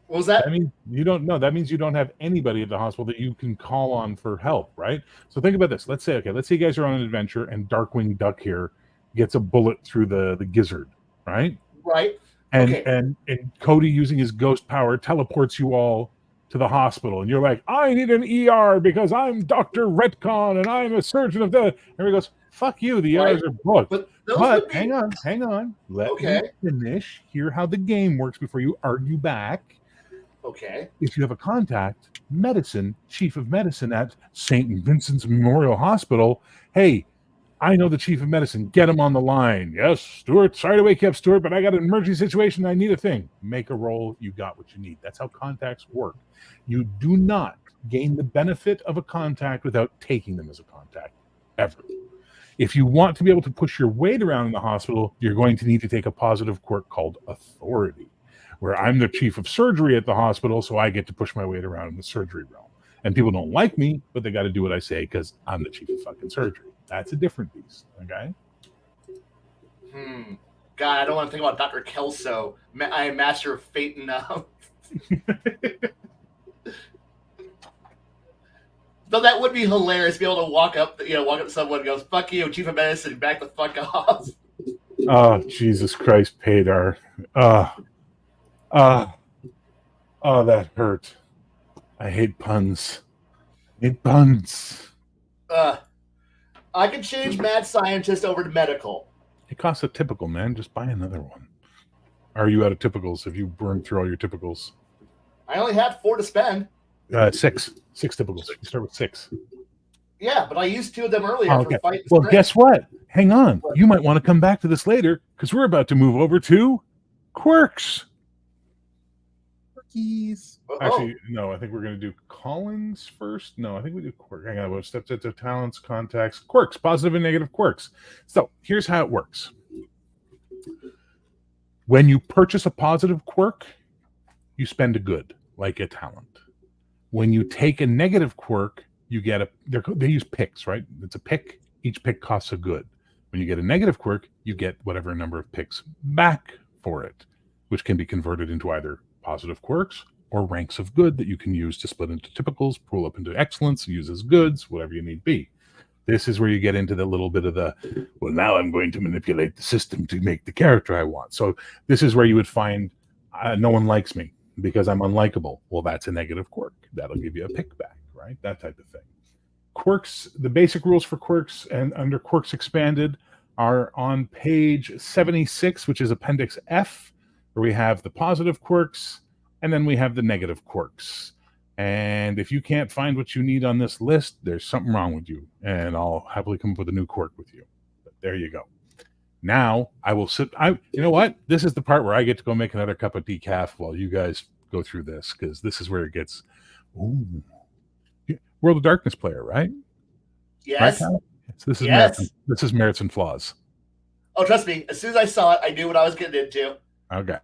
What was that? I mean, you don't know. That means you don't have anybody at the hospital that you can call on for help, right? So think about this. Let's say you guys are on an adventure and Darkwing Duck here gets a bullet through the gizzard, right? Right. And, okay. and Cody, using his ghost power, teleports you all to the hospital. And you're like, I need an ER because I'm Dr. Retcon and I'm a surgeon of the... Everybody goes, fuck you. The ERs are booked. But hang on. Let me finish. Hear how the game works before you argue back. Okay. If you have a contact, chief of medicine at St. Vincent's Memorial Hospital, hey, I know the chief of medicine. Get him on the line. Yes, Stuart. Sorry to wake you up, Stuart, but I got an emergency situation. I need a thing. Make a roll. You got what you need. That's how contacts work. You do not gain the benefit of a contact without taking them as a contact, ever. If you want to be able to push your weight around in the hospital, you're going to need to take a positive quirk called authority, where I'm the chief of surgery at the hospital, so I get to push my weight around in the surgery realm. And people don't like me, but they got to do what I say because I'm the chief of fucking surgery. That's a different beast, okay? God, I don't want to think about Dr. Kelso. I am master of fate now. Though that would be hilarious to be able to walk up to someone and goes, fuck you, chief of medicine, back the fuck off. Oh, Jesus Christ, Padar. Oh, that hurt. I hate puns. I can change mad scientist over to medical. It costs a typical, man. Just buy another one. Are you out of typicals? Have you burned through all your typicals? I only had 4 to spend. 6 typicals. You start with 6. Yeah, but I used 2 of them earlier for fight. Well, guess what? Hang on. What? You might want to come back to this later because we're about to move over to quirks. Actually, no, I think we're going to do callings first. No, I think we do quirks. Hang on, we'll step to talents, contacts, quirks, positive and negative quirks. So here's how it works. When you purchase a positive quirk, you spend a good, like a talent. When you take a negative quirk, you get they use picks, right? It's a pick. Each pick costs a good. When you get a negative quirk, you get whatever number of picks back for it, which can be converted into either positive quirks or ranks of good that you can use to split into typicals, pull up into excellence, use as goods, whatever you need be. This is where you get into the little bit of the, well, now I'm going to manipulate the system to make the character I want. So this is where you would find no one likes me because I'm unlikable. Well, that's a negative quirk. That'll give you a pick back, right? That type of thing. Quirks, the basic rules for quirks and under Quirks Expanded are on page 76, which is Appendix F, where we have the positive quirks, and then we have the negative quirks. And if you can't find what you need on this list, there's something wrong with you, and I'll happily come up with a new quirk with you. But there you go. Now I will sit. You know what? This is the part where I get to go make another cup of decaf while you guys go through this, because this is where it gets. Ooh. World of Darkness player, right? Yes. Right, so this is Yes. this is merits and flaws. Oh, trust me. As soon as I saw it, I knew what I was getting into. Okay.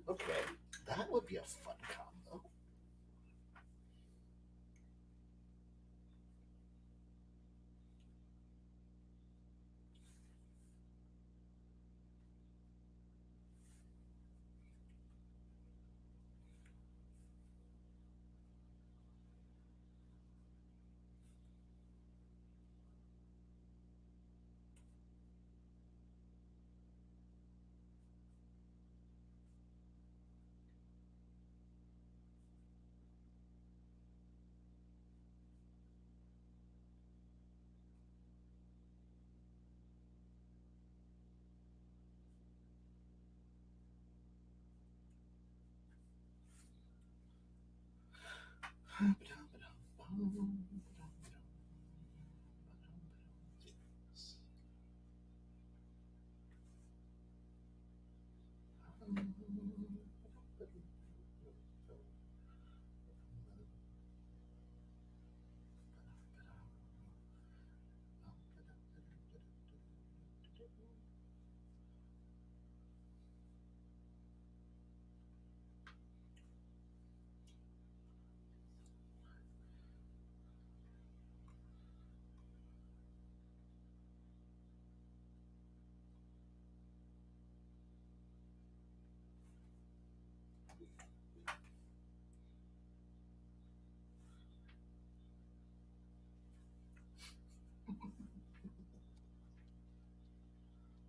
Okay, that would be a fun combo.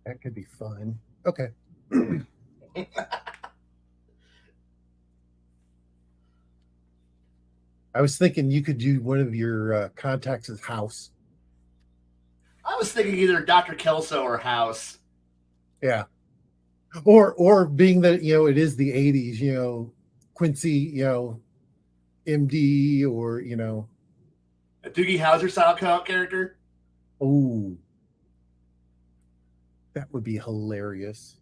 That could be fun. Okay. I was thinking you could do one of your contacts as House. I was thinking either Dr. Kelso or House. Yeah. Or being that, it is the 80s, Quincy, MD, or, A Doogie Howser style character. oh, that would be hilarious.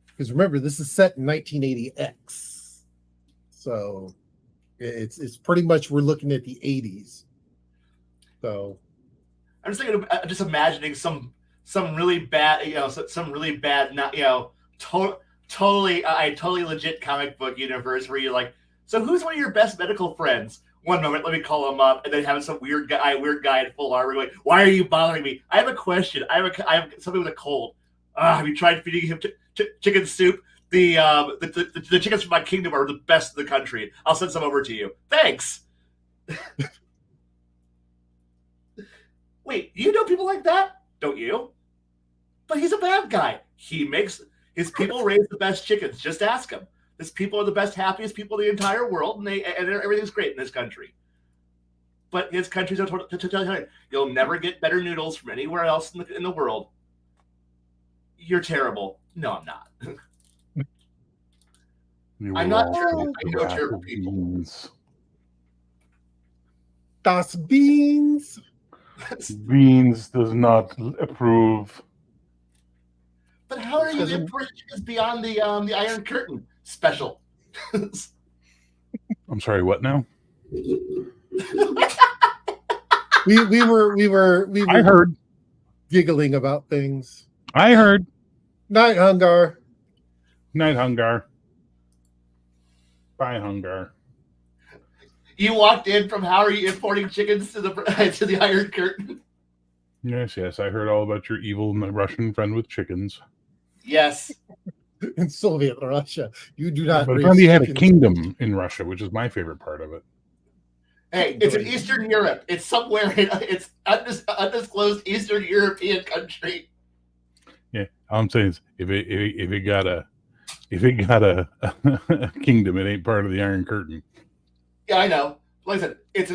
Because remember, this is set in 1980X. So it's pretty much we're looking at the 80s. So I'm just thinking, just imagining some really bad, some really bad, not totally legit comic book universe where you're like, so who's one of your best medical friends? One moment, let me call him up, and then having some weird guy in full armor going, "Why are you bothering me? I have a question. I have something with a cold. Have you tried feeding him chicken soup? The chickens from my kingdom are the best in the country. I'll send some over to you. Thanks." Wait, you know people like that, don't you? But he's a bad guy. He makes his people raise the best chickens. Just ask him. His people are the best, happiest people in the entire world, and everything's great in this country. But his country's totalitarian. You'll never get better noodles from anywhere else in the world. You're terrible. No, I'm not. I'm not terrible. I know terrible people. Das Beans. Beans does not approve. But how are you Doesn't- importing chickens beyond the Iron Curtain special? I'm sorry, what now? We were I heard. giggling about things. I heard. Night Hungar. Night Hungar. Bye, Hungar. You walked in from how are you importing chickens to the to the Iron Curtain? Yes, I heard all about your evil Russian friend with chickens. Yes. In Soviet Russia, you do not. But raise apparently, he had a chickens. kingdom in Russia, which is my favorite part of it. Hey, it's in Eastern Europe. It's somewhere. It's undisclosed Eastern European country. Yeah, all I'm saying is, if it got a a kingdom, it ain't part of the Iron Curtain. Yeah, I know. Like I said, it's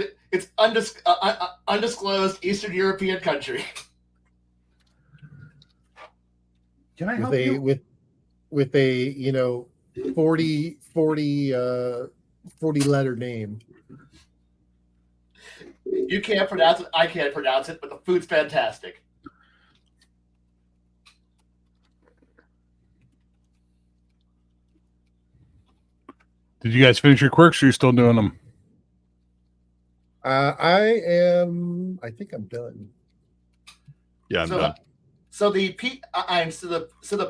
undisclosed Eastern European country. Can I with a with a 40 letter name. You can't pronounce it. I can't pronounce it, but the food's fantastic. Did you guys finish your quirks, or are you still doing them? I think I'm done. Yeah, I'm done. So the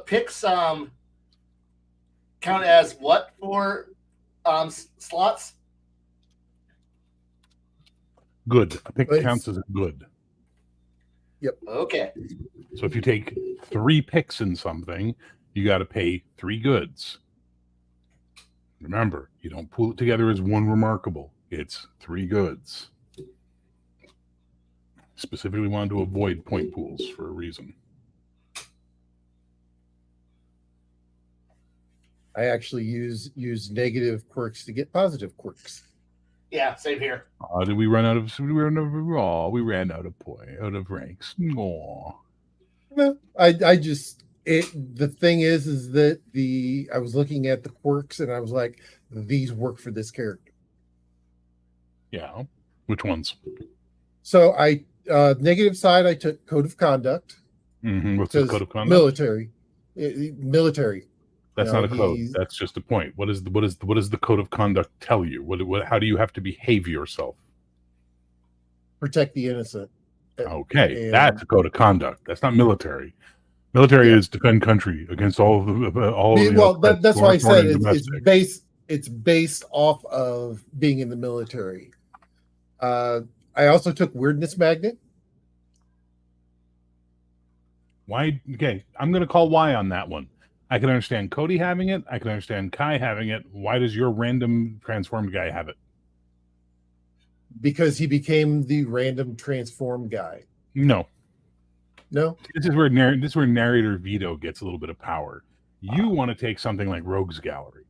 picks count as what for slots? Good. I think But it counts as a good. Okay. So if you take 3 picks in something, you got to pay 3 goods. Remember, you don't pull it together as one remarkable. It's 3 goods. Specifically wanted to avoid point pools for a reason. I actually use negative quirks to get positive quirks. Yeah, same here. Did we run out of? We ran out of ranks. Aw. No, I just the thing is that I was looking at the quirks and I was like, these work for this character. Yeah. Which ones? So I negative side I took code of conduct. What's the code of conduct? Military. That's not a code. That's just a point. What does the code of conduct tell you? How do you have to behave yourself? Protect the innocent. Okay, that's a code of conduct. That's not military. Military is defend country against all of the. Well, that's why I said it's it's based off of being in the military. I also took weirdness magnet. Why? Okay, I'm going to call Y on that one. I can understand Cody having it. I can understand Kai having it. Why does your random transformed guy have it? Because he became the random transformed guy. No. This is where narrator veto gets a little bit of power. You want to take something like Rogue's Gallery.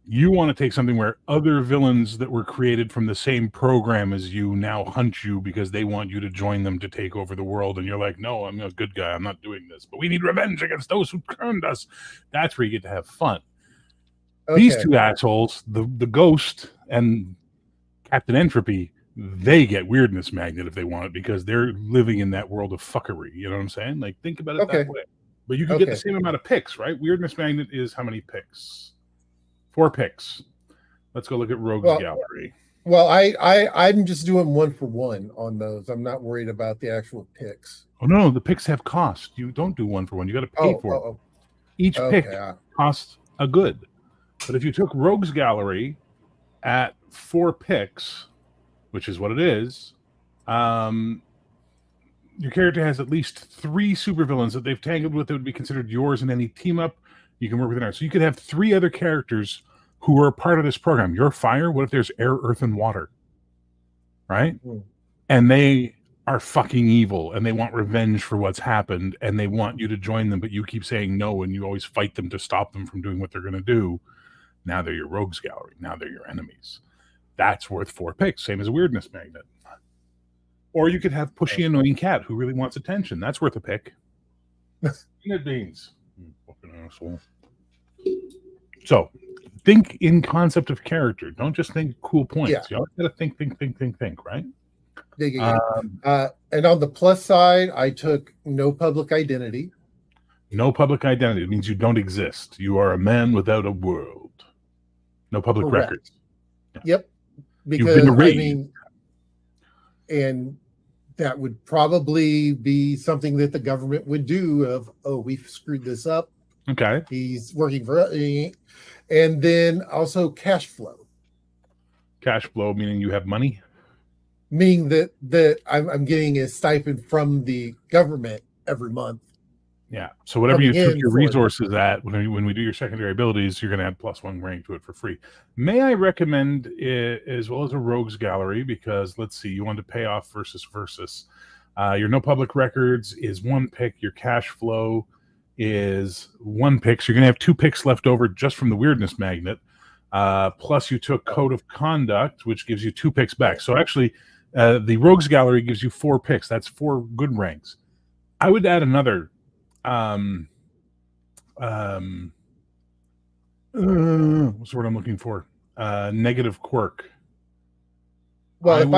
You want to take something where other villains that were created from the same program as you now hunt you because they want you to join them to take over the world. And you're like, no, I'm a good guy. I'm not doing this. But we need revenge against those who turned us. That's where you get to have fun. Okay. These 2 assholes, the Ghost and Captain Entropy, they get weirdness magnet if they want it because they're living in that world of fuckery. You know what I'm saying? Like, think about it that way. But you can get the same amount of picks, right? Weirdness magnet is how many picks? 4 picks. Let's go look at Rogue's Gallery. Well, I'm just doing 1 for 1 on those. I'm not worried about the actual picks. Oh no, the picks have cost. You don't do 1 for 1. You got to pay for it. Each pick costs a good. But if you took Rogue's Gallery at 4 picks, which is what it is, your character has at least 3 supervillains that they've tangled with that would be considered yours in any team up. You can work with it. So you could have 3 other characters who are a part of this program. You're fire. What if there's air, earth, and water? Right? And they are fucking evil and they want revenge for what's happened and they want you to join them, but you keep saying no and you always fight them to stop them from doing what they're going to do. Now they're your Rogue's Gallery. Now they're your enemies. That's worth 4 picks, same as a weirdness magnet. Or you could have pushy, annoying cat who really wants attention. That's worth a pick. Peanut beans. Fucking asshole. So, think in concept of character. Don't just think cool points. Yeah. You always got to think, right? Yeah. And on the plus side, I took no public identity. No public identity. It means you don't exist. You are a man without a world. No public Correct. records. Yep. You've Because been I erased. mean, and that would probably be something that the government would do of, oh, we've screwed this up. Okay. He's working for us. And then also cash flow, Cash flow, meaning you have money. meaning that I'm getting a stipend from the government every month. Yeah. So whatever you Coming took in your for it. resources at, when we do your secondary abilities, you're going to add +1 rank to it for free. May I recommend it, as well as a rogues gallery, because let's see, you want to pay off versus. Your no public records is 1 pick. Your cash flow is 1 pick. So you're going to have 2 picks left over just from the weirdness magnet. Plus you took code of conduct, which gives you 2 picks back. So actually, the rogues gallery gives you 4 picks. That's 4 good ranks. I would add another. What's the word I'm looking for? Negative quirk. Well, if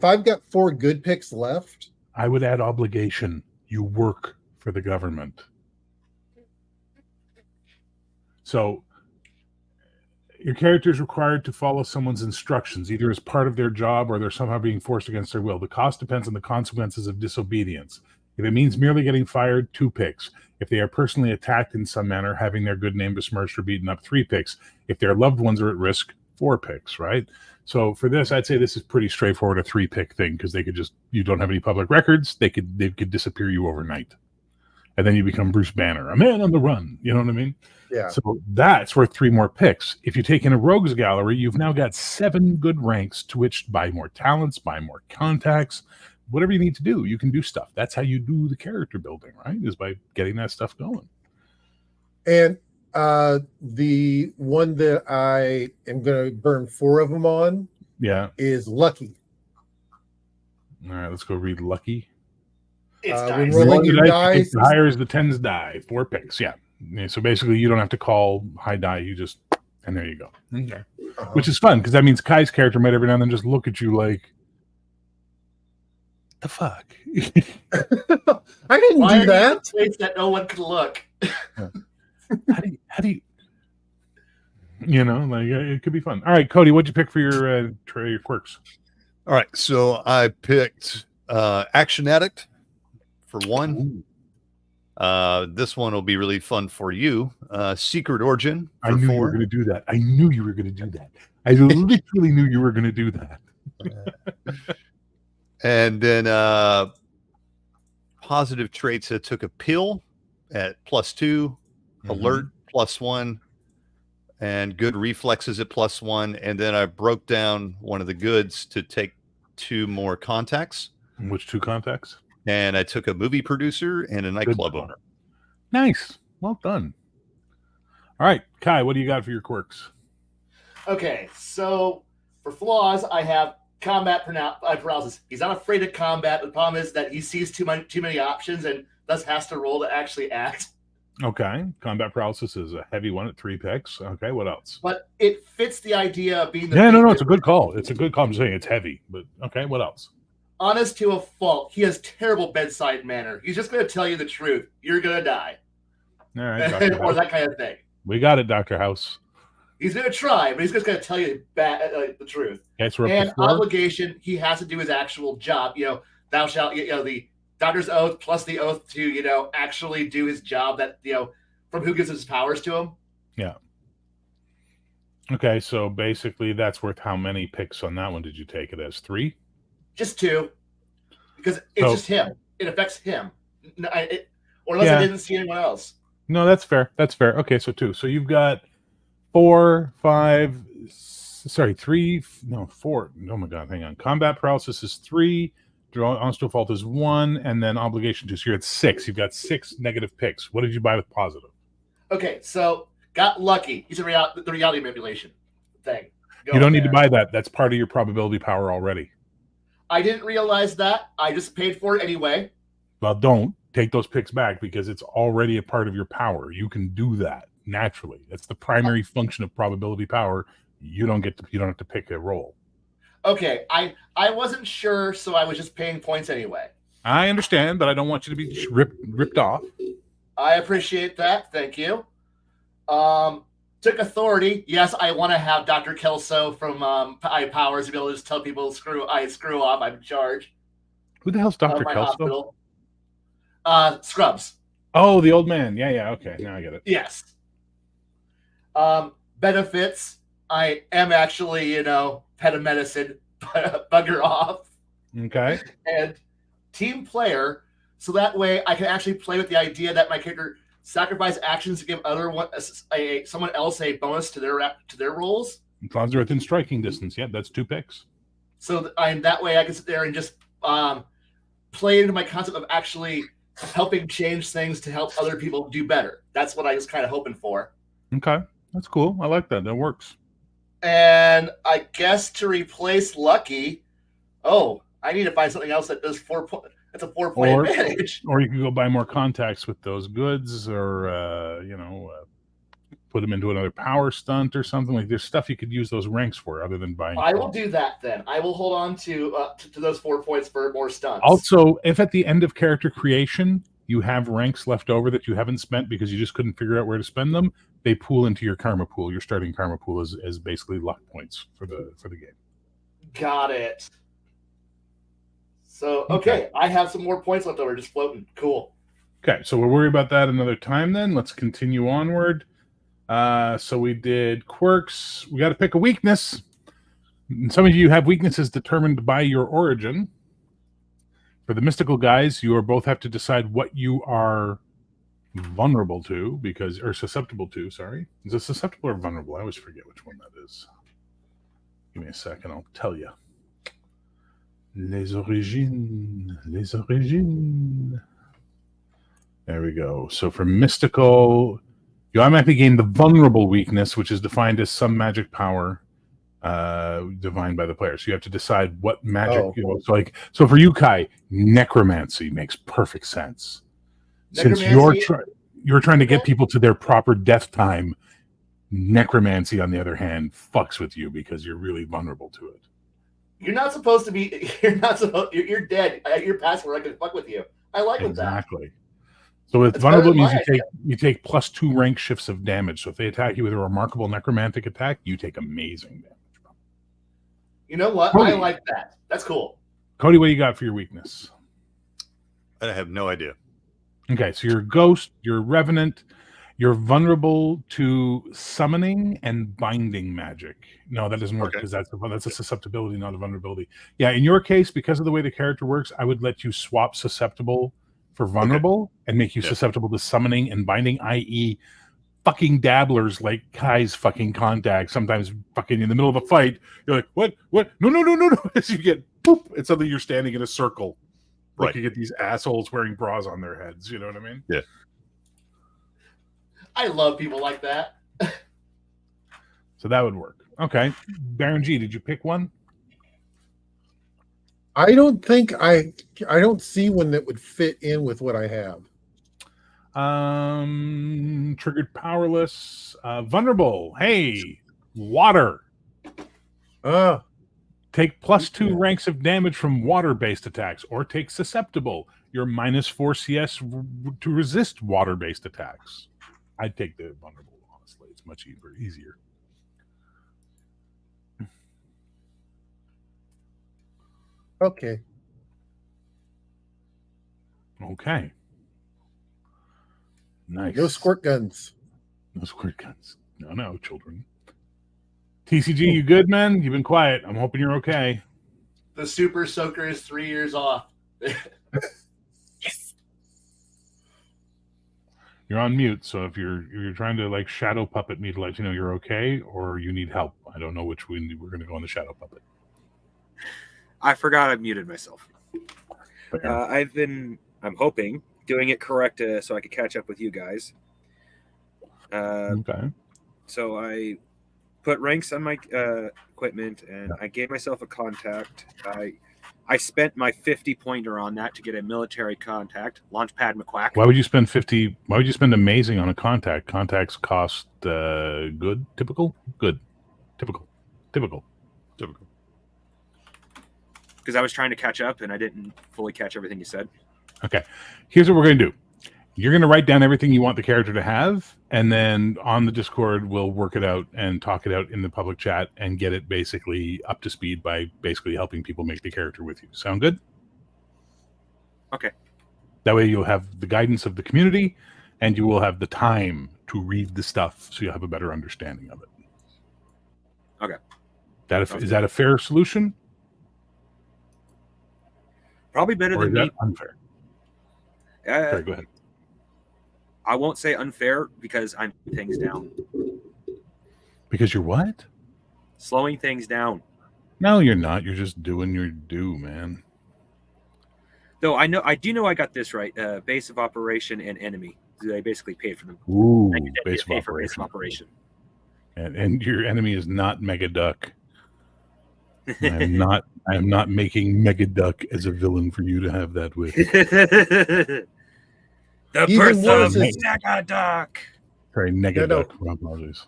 I've got 4 good picks left, I would add obligation. You work for the government. So your character is required to follow someone's instructions, either as part of their job or they're somehow being forced against their will. The cost depends on the consequences of disobedience. If it means merely getting fired, 2 picks. If they are personally attacked in some manner, having their good name besmirched or beaten up, 3 picks. If their loved ones are at risk, 4 picks, right? So for this, I'd say this is pretty straightforward, a 3-pick thing, because they could just, you don't have any public records, they could disappear you overnight. And then you become Bruce Banner, a man on the run. You know what I mean? yeah. So that's worth 3 more picks. If you take in a rogues gallery, you've now got 7 good ranks to which buy more talents, buy more contacts, whatever you need to do. You can do stuff. That's how you do the character building, right? Is by getting that stuff going. And the one that I am going to burn 4 of them on, Yeah. is Lucky. All right, let's go read Lucky. It's when nice. rolling your dice, The higher is the 10s die. 4 picks. Yeah. So basically, you don't have to call high die. You just, and there you go. Okay. Which is fun, because that means Kai's character might every now and then just look at you like, the fuck? I didn't Why do are that. you in a place that no one can look? How do you, like it could be fun. All right, Cody, what'd you pick for your quirks? All right, so I picked Action Addict for 1. This one will be really fun for you. Secret Origin for I knew 4. you were going to do that. I knew you were going to do that. I literally knew you were going to do that. And then positive traits, I took a pill at +2, alert +1, and good reflexes at +1. And then I broke down one of the goods to take 2 more contacts. Which 2 contacts? And I took a movie producer and a nightclub owner. Nice. Well done. All right, Kai, what do you got for your quirks? Okay, so for flaws, I have combat paralysis. He's not afraid of combat. The problem is that he sees too many options and thus has to roll to actually act. Okay, combat paralysis is a heavy one at 3 picks. Okay, what else? But it fits the idea of being the No, it's a good call. It's a good call. I'm saying it's heavy, but okay, what else? honest to a fault. He has terrible bedside manner. He's just going to tell you the truth. You're going to die. All right, Dr. or House. that kind of thing. We got it, Dr. House. He's going to try, but he's just going to tell you the truth. Okay, so we're up And to 4. obligation, he has to do his actual job. Thou shalt, the doctor's oath plus the oath to, actually do his job that, from who gives his powers to him. Yeah. Okay, so basically that's worth how many picks on that one did you take it as? 3? Just 2. Because it's just him. It affects him. Or unless Yeah. I didn't see anyone else. No, that's fair. That's fair. Okay, so 2. So you've got 4, 5, 3, no, 4. Oh my God, hang on. Combat paralysis is 3. Honest to a fault is 1, and then obligation 2. So you're at 6. You've got 6 negative picks. What did you buy with positive? Okay, so got lucky. He's the reality manipulation thing. You don't need to buy that. That's part of your probability power already. I didn't realize that. I just paid for it anyway. Well, don't take those picks back because it's already a part of your power. You can do that. naturally. That's the primary function of probability power. You don't have to pick a roll. Okay, I wasn't sure, so I was just paying points anyway. I understand, but I don't want you to be ripped off. I appreciate that. Thank you. Took authority. Yes, I want to have Dr. Kelso from Powers to be able to just tell people screw off. I'm in charge. Who the hell's Dr. My Kelso? hospital. Scrubs. Oh, the old man. Yeah. Okay, now I get it. Yes. Benefits. I am actually, pet of medicine. Bugger off. Okay. And team player. So that way I can actually play with the idea that my character sacrifice actions to give someone else a bonus to their rolls. As long as they're within striking distance. Yeah, that's 2 picks. So that way I can sit there and just play into my concept of actually helping change things to help other people do better. That's what I was kind of hoping for. Okay, that's cool. I like that. That works. And I guess to replace Lucky, I need to find something else that does 4 points. That's a 4-point advantage. Or you can go buy more contacts with those goods, or put them into another power stunt or something. Like, there's stuff you could use those ranks for other than buying. I will do that then. I will hold on to those 4 points for more stunts. Also, if at the end of character creation you have ranks left over that you haven't spent because you just couldn't figure out where to spend them, they pool into your karma pool. Your starting karma pool is basically luck points for the game. Got it. So, okay, I have some more points left over, just floating. Cool. Okay, so we'll worry about that another time then. Let's continue onward. So we did quirks. We got to pick a weakness. And some of you have weaknesses determined by your origin. For the mystical guys, you both have to decide what you are vulnerable to, or susceptible to, sorry. Is it susceptible or vulnerable? I always forget which one that is. Give me a second, I'll tell you. Les origines. There we go. So for mystical, you automatically gain the vulnerable weakness, which is defined as some magic power divined by the player. So you have to decide what magic. So for you, Kai, necromancy makes perfect sense. Since you're trying to get people to their proper death time, necromancy, on the other hand, fucks with you because you're really vulnerable to it. You're not supposed to be. You're dead. You're past where I can fuck with you. I like that. Exactly. So with vulnerable means you take +2 rank shifts of damage. So if they attack you with a remarkable necromantic attack, you take amazing damage. You know what? Cody. I like that. That's cool. Cody, what do you got for your weakness? I have no idea. Okay, so you're a ghost, you're a revenant, you're vulnerable to summoning and binding magic. No, that doesn't work because that's a susceptibility, not a vulnerability. Yeah, in your case, because of the way the character works, I would let you swap susceptible for vulnerable and make you susceptible to summoning and binding, i.e. fucking dabblers like Kai's fucking contact. Sometimes fucking in the middle of a fight, you're like, what? No. As you get boop, it's suddenly you're standing in a circle. Like you get these assholes wearing bras on their heads. You know what I mean? Yeah. I love people like that. So that would work. Okay. Baron G, did you pick one? I don't think I don't see one that would fit in with what I have. Triggered powerless, vulnerable. Hey, water. Take +2 ranks of damage from water-based attacks, or take susceptible. You're -4 CS to resist water-based attacks. I'd take the vulnerable, honestly. It's much easier. Okay. Nice. No squirt guns. No squirt guns. No, children. TCG, you good, man? You've been quiet. I'm hoping you're okay. The Super Soaker is 3 years off. Yes. You're on mute, so if you're trying to like shadow puppet me to let you know you're okay, or you need help, I don't know which one we're going to go on the shadow puppet. I forgot I muted myself. I'm hoping, doing it correct so I could catch up with you guys. Okay. So I put ranks on my equipment, and I gave myself a contact. I I spent my 50 pointer on that to get a military contact, Launchpad McQuack. Why would you spend 50? Why would you spend amazing on a contact? Contacts cost good, typical, good, typical. Because I was trying to catch up and I didn't fully catch everything you said. Okay, here's what we're going to do. You're going to write down everything you want the character to have, and then on the Discord, we'll work it out and talk it out in the public chat and get it basically up to speed by basically helping people make the character with you. Sound good? Okay. That way you'll have the guidance of the community, and you will have the time to read the stuff so you'll have a better understanding of it. Okay. Is that a fair solution? Probably better Or than is me. that unfair? Sorry, go ahead. I won't say unfair because I'm slowing things down. Because you're what? Slowing things down. No, you're not. You're just doing your due, man. Though I do know I got this right. Base of operation and enemy. They basically paid for them. Ooh, I did base of pay for base of operation. operation. And your enemy is not Megaduck. I am not making Megaduck as a villain for you to have that with. The Even birth worse of is- Megaduck. Sorry, No. Negaduck. My apologies.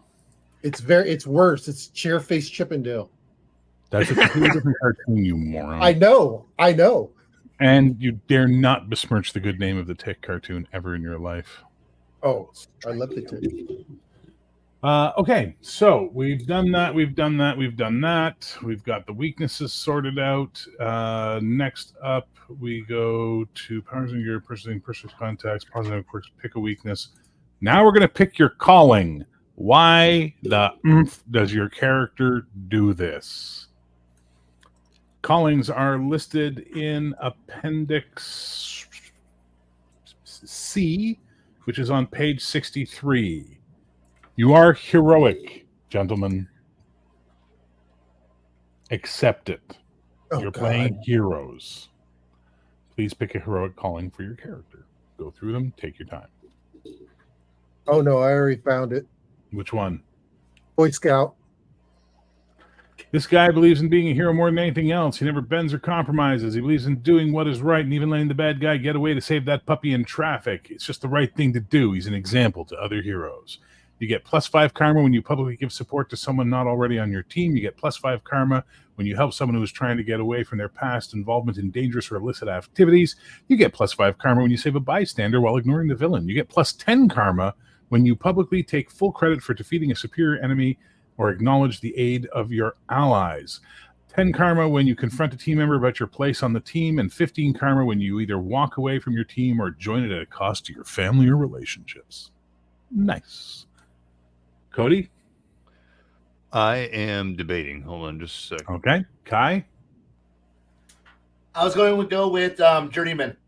It's worse. It's Chairface Chippendale. That's a completely different cartoon, you moron. I know. And you dare not besmirch the good name of the Tick cartoon ever in your life. Oh, I love the Tick. Okay, so we've done that. We've got the weaknesses sorted out. Next up, we go to powers in your purchasing contacts, positive, of course, pick a weakness. Now we're going to pick your calling. Why the oomph does your character do this? Callings are listed in Appendix C, which is on page 63. You are heroic, gentlemen. Accept it. Oh, You're God. playing heroes. Please pick a heroic calling for your character. Go through them. Take your time. Oh no, I already found it. Which one? Boy Scout. This guy believes in being a hero more than anything else. He never bends or compromises. He believes in doing what is right and even letting the bad guy get away to save that puppy in traffic. It's just the right thing to do. He's an example to other heroes. You get +5 karma when you publicly give support to someone not already on your team. You get +5 karma when you help someone who is trying to get away from their past involvement in dangerous or illicit activities. You get +5 karma when you save a bystander while ignoring the villain. You get +10 karma when you publicly take full credit for defeating a superior enemy or acknowledge the aid of your allies. 10 karma when you confront a team member about your place on the team, and 15 karma when you either walk away from your team or join it at a cost to your family or relationships. Nice. Cody? I am debating. Hold on just a second. Okay. Kai? I was going to go with Journeyman.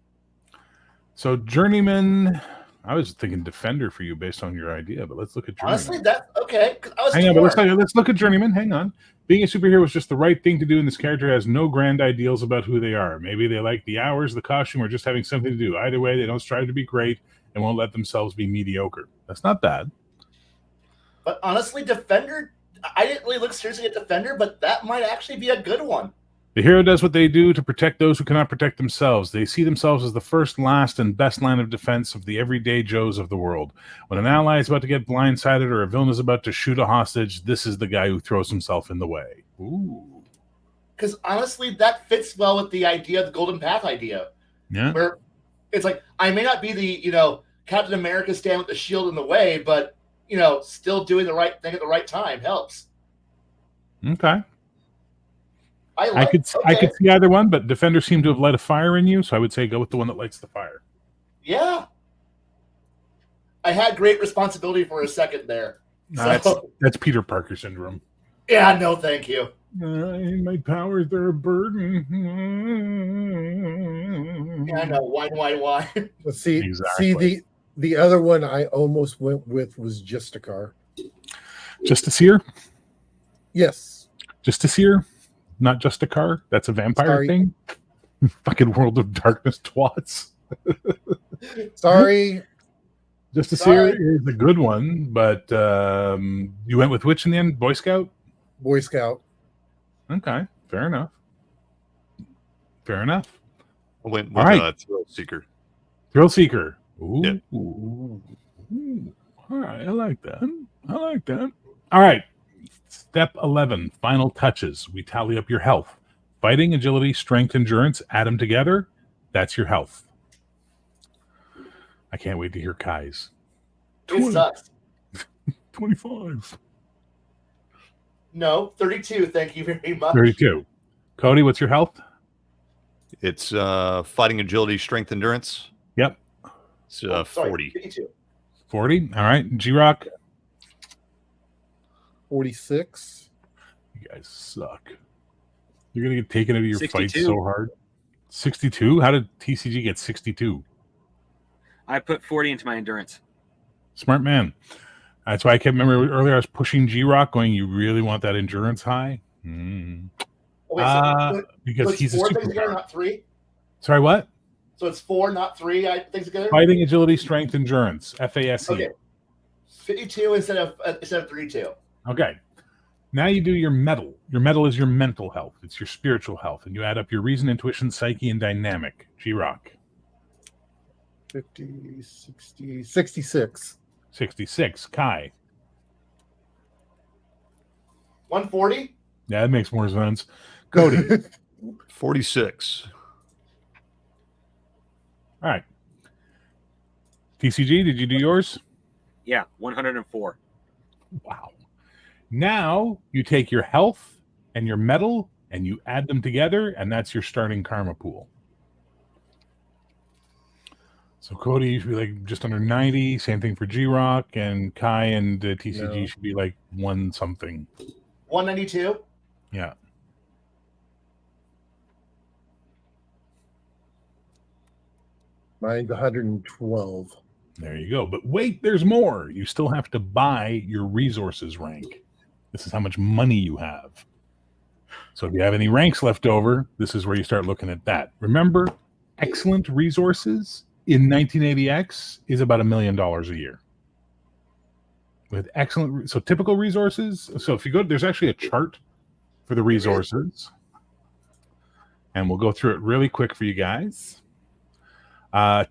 So Journeyman, I was thinking Defender for you based on your idea, but let's look at Journeyman. Honestly, that's okay. 'Cause I was Hang on, but torn. let's look at Journeyman. Hang on. Being a superhero is just the right thing to do, and this character has no grand ideals about who they are. Maybe they like the hours, the costume, or just having something to do. Either way, they don't strive to be great and won't let themselves be mediocre. That's not bad. But honestly, Defender, I didn't really look seriously at Defender, but that might actually be a good one. The hero does what they do to protect those who cannot protect themselves. They see themselves as the first, last, and best line of defense of the everyday Joes of the world. When an ally is about to get blindsided or a villain is about to shoot a hostage, this is the guy who throws himself in the way. Ooh. Because honestly, that fits well with the idea of the Golden Path idea. Yeah. Where it's like, I may not be the, Captain America stand with the shield in the way, but, still doing the right thing at the right time helps. Okay. I could see either one, but Defender seemed to have light a fire in you, so I would say go with the one that lights the fire. Yeah. I had great responsibility for a second there. That's Peter Parker syndrome. Yeah, no, thank you. My powers, they're a burden. Yeah, I know. Why? Let's see. Exactly. See the other one I almost went with was Justicar. Justiceer? Yes. Justiceer? Not just a car? That's a vampire thing? Fucking World of Darkness twats. Sorry. Justiceer is a good one, but you went with which in the end? Boy Scout? Boy Scout. Okay, fair enough. Fair enough. I went All with right. Thrill Seeker. Thrill Seeker. Ooh. Yeah. Ooh. All right. I like that. All right. Step 11. Final touches. We tally up your health. Fighting, agility, strength, endurance. Add them together. That's your health. I can't wait to hear Kai's. It sucks. 25. No, 32. Thank you very much. 32. Cody, what's your health? It's fighting, agility, strength, endurance. Yep. It's Sorry, 40. 52. 40. All right. G-Rock. 46. You guys suck. You're going to get taken out of your fight 62. so hard. 62? How did TCG get 62? I put 40 into my endurance. Smart man. That's why I kept remembering earlier I was pushing G-Rock going, you really want that endurance high? Oh, wait, so Because it's he's a 4 things together, superpower. not 3? Sorry, what? So it's 4, not 3 things together? Fighting, agility, strength, endurance. FASE. Okay. 52 instead of 32. Okay. Now you do your metal. Your metal is your mental health. It's your spiritual health. And you add up your reason, intuition, psyche, and dynamic. G-Rock. 50, 60, 66. 66. Kai. 140? Yeah, that makes more sense. Cody. 46. All right. TCG, did you do yours? Yeah, 104. Wow. Now you take your health and your metal and you add them together, and that's your starting karma pool. So Cody, you should be like just under 90. Same thing for G-Rock, and Kai and TCG No. should be like 1 something. 192? Yeah. Mine's 112. There you go. But wait, there's more. You still have to buy your resources rank. This is how much money you have. So if you have any ranks left over, this is where you start looking at that. Remember, excellent resources in 1980X is about $1 million a year. With excellent, so typical resources. So if you go, there's actually a chart for the resources, and we'll go through it really quick for you guys.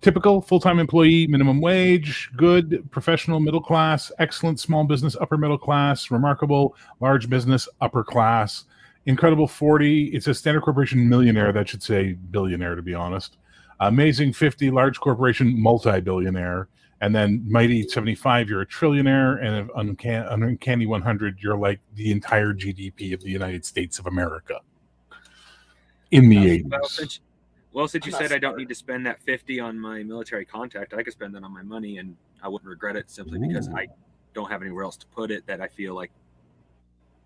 Typical full-time employee, minimum wage, good, professional, middle class, excellent, small business, upper middle class, remarkable, large business, upper class, incredible 40. It's a standard corporation millionaire. That should say billionaire, to be honest. Amazing 50, large corporation, multi-billionaire. And then mighty 75, you're a trillionaire. And uncanny 100, you're like the entire GDP of the United States of America in the 80s. Well, since you said I don't need to spend that 50 on my military contact, I could spend that on my money, and I wouldn't regret it simply because I don't have anywhere else to put it that I feel like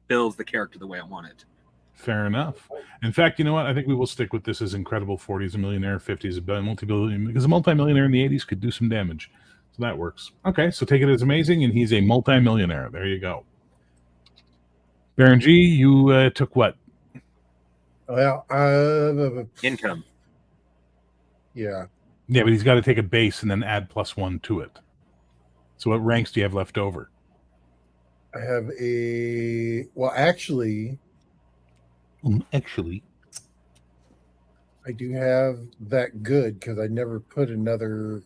builds the character the way I want it. Fair enough. In fact, you know what? I think we will stick with this as incredible. 40 is a millionaire, 50 is a multi-billion, because a multi-millionaire in the 80s could do some damage. So that works. Okay, so take it as amazing, and he's a multi-millionaire. There you go. Baron G, you took what? Well, Income. yeah. Yeah, but he's got to take a base and then add +1 to it. So what ranks do you have left over? I have actually, I do have that good because I never put another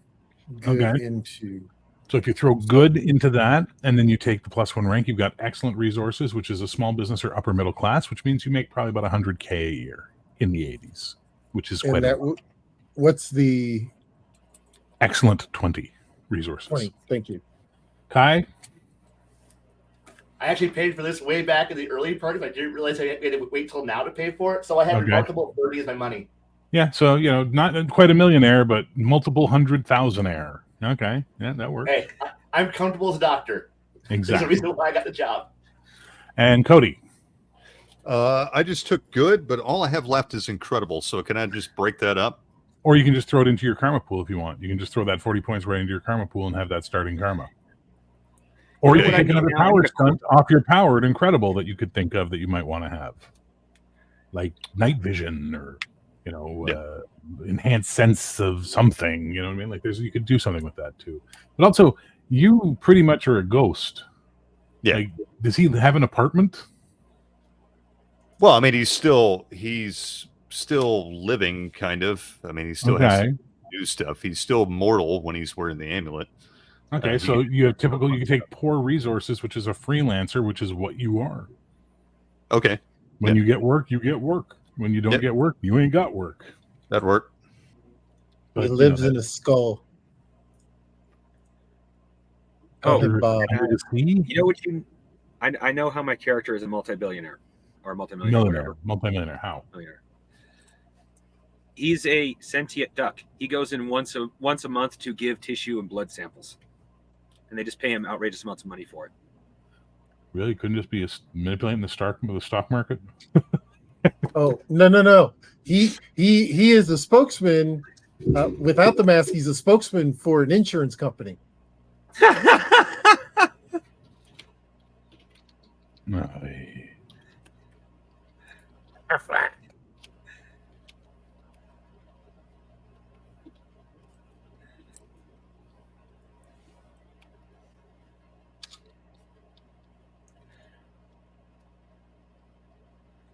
good into. So if you throw good into that, and then you take the +1 rank, you've got excellent resources, which is a small business or upper middle class, which means you make probably about $100K a year in the 80s, which is quite. What's the excellent 20 resources? 20. Thank you, Kai. I actually paid for this way back in the early part because I didn't realize I had to wait till now to pay for it. So I have multiple 30 as my money. Yeah, so not quite a millionaire, but multiple 100,000-aire. Okay, yeah, that works. Hey, I'm comfortable as a doctor. Exactly. There's a reason why I got the job. And Cody. I just took good, but all I have left is incredible. So can I just break that up? Or you can just throw it into your karma pool if you want. You can just throw that 40 points right into your karma pool and have that starting karma. Or you can take another power stunt off your powered incredible that you could think of that you might want to have. Like night vision or, enhanced sense of something. You know what I mean? Like you could do something with that too. But also, you pretty much are a ghost. Yeah. Like, does he have an apartment? Well, I mean, he's still living, kind of. I mean, he still has to do stuff. He's still mortal when he's wearing the amulet. Okay, so you have typical. You can take poor resources, which is a freelancer, which is what you are. Okay. When you get work, you get work. When you don't get work, you ain't got work. That'd work. But, he lives in a skull. Oh, Bob. You know what you? I know how my character is a multi-billionaire or a multi-millionaire. Multi-millionaire. How? Millionaire. He's a sentient duck. He goes in once a month to give tissue and blood samples, and they just pay him outrageous amounts of money for it. Really, couldn't just be manipulating the stock market? Oh, no. He is a spokesman. Without the mask, he's a spokesman for an insurance company.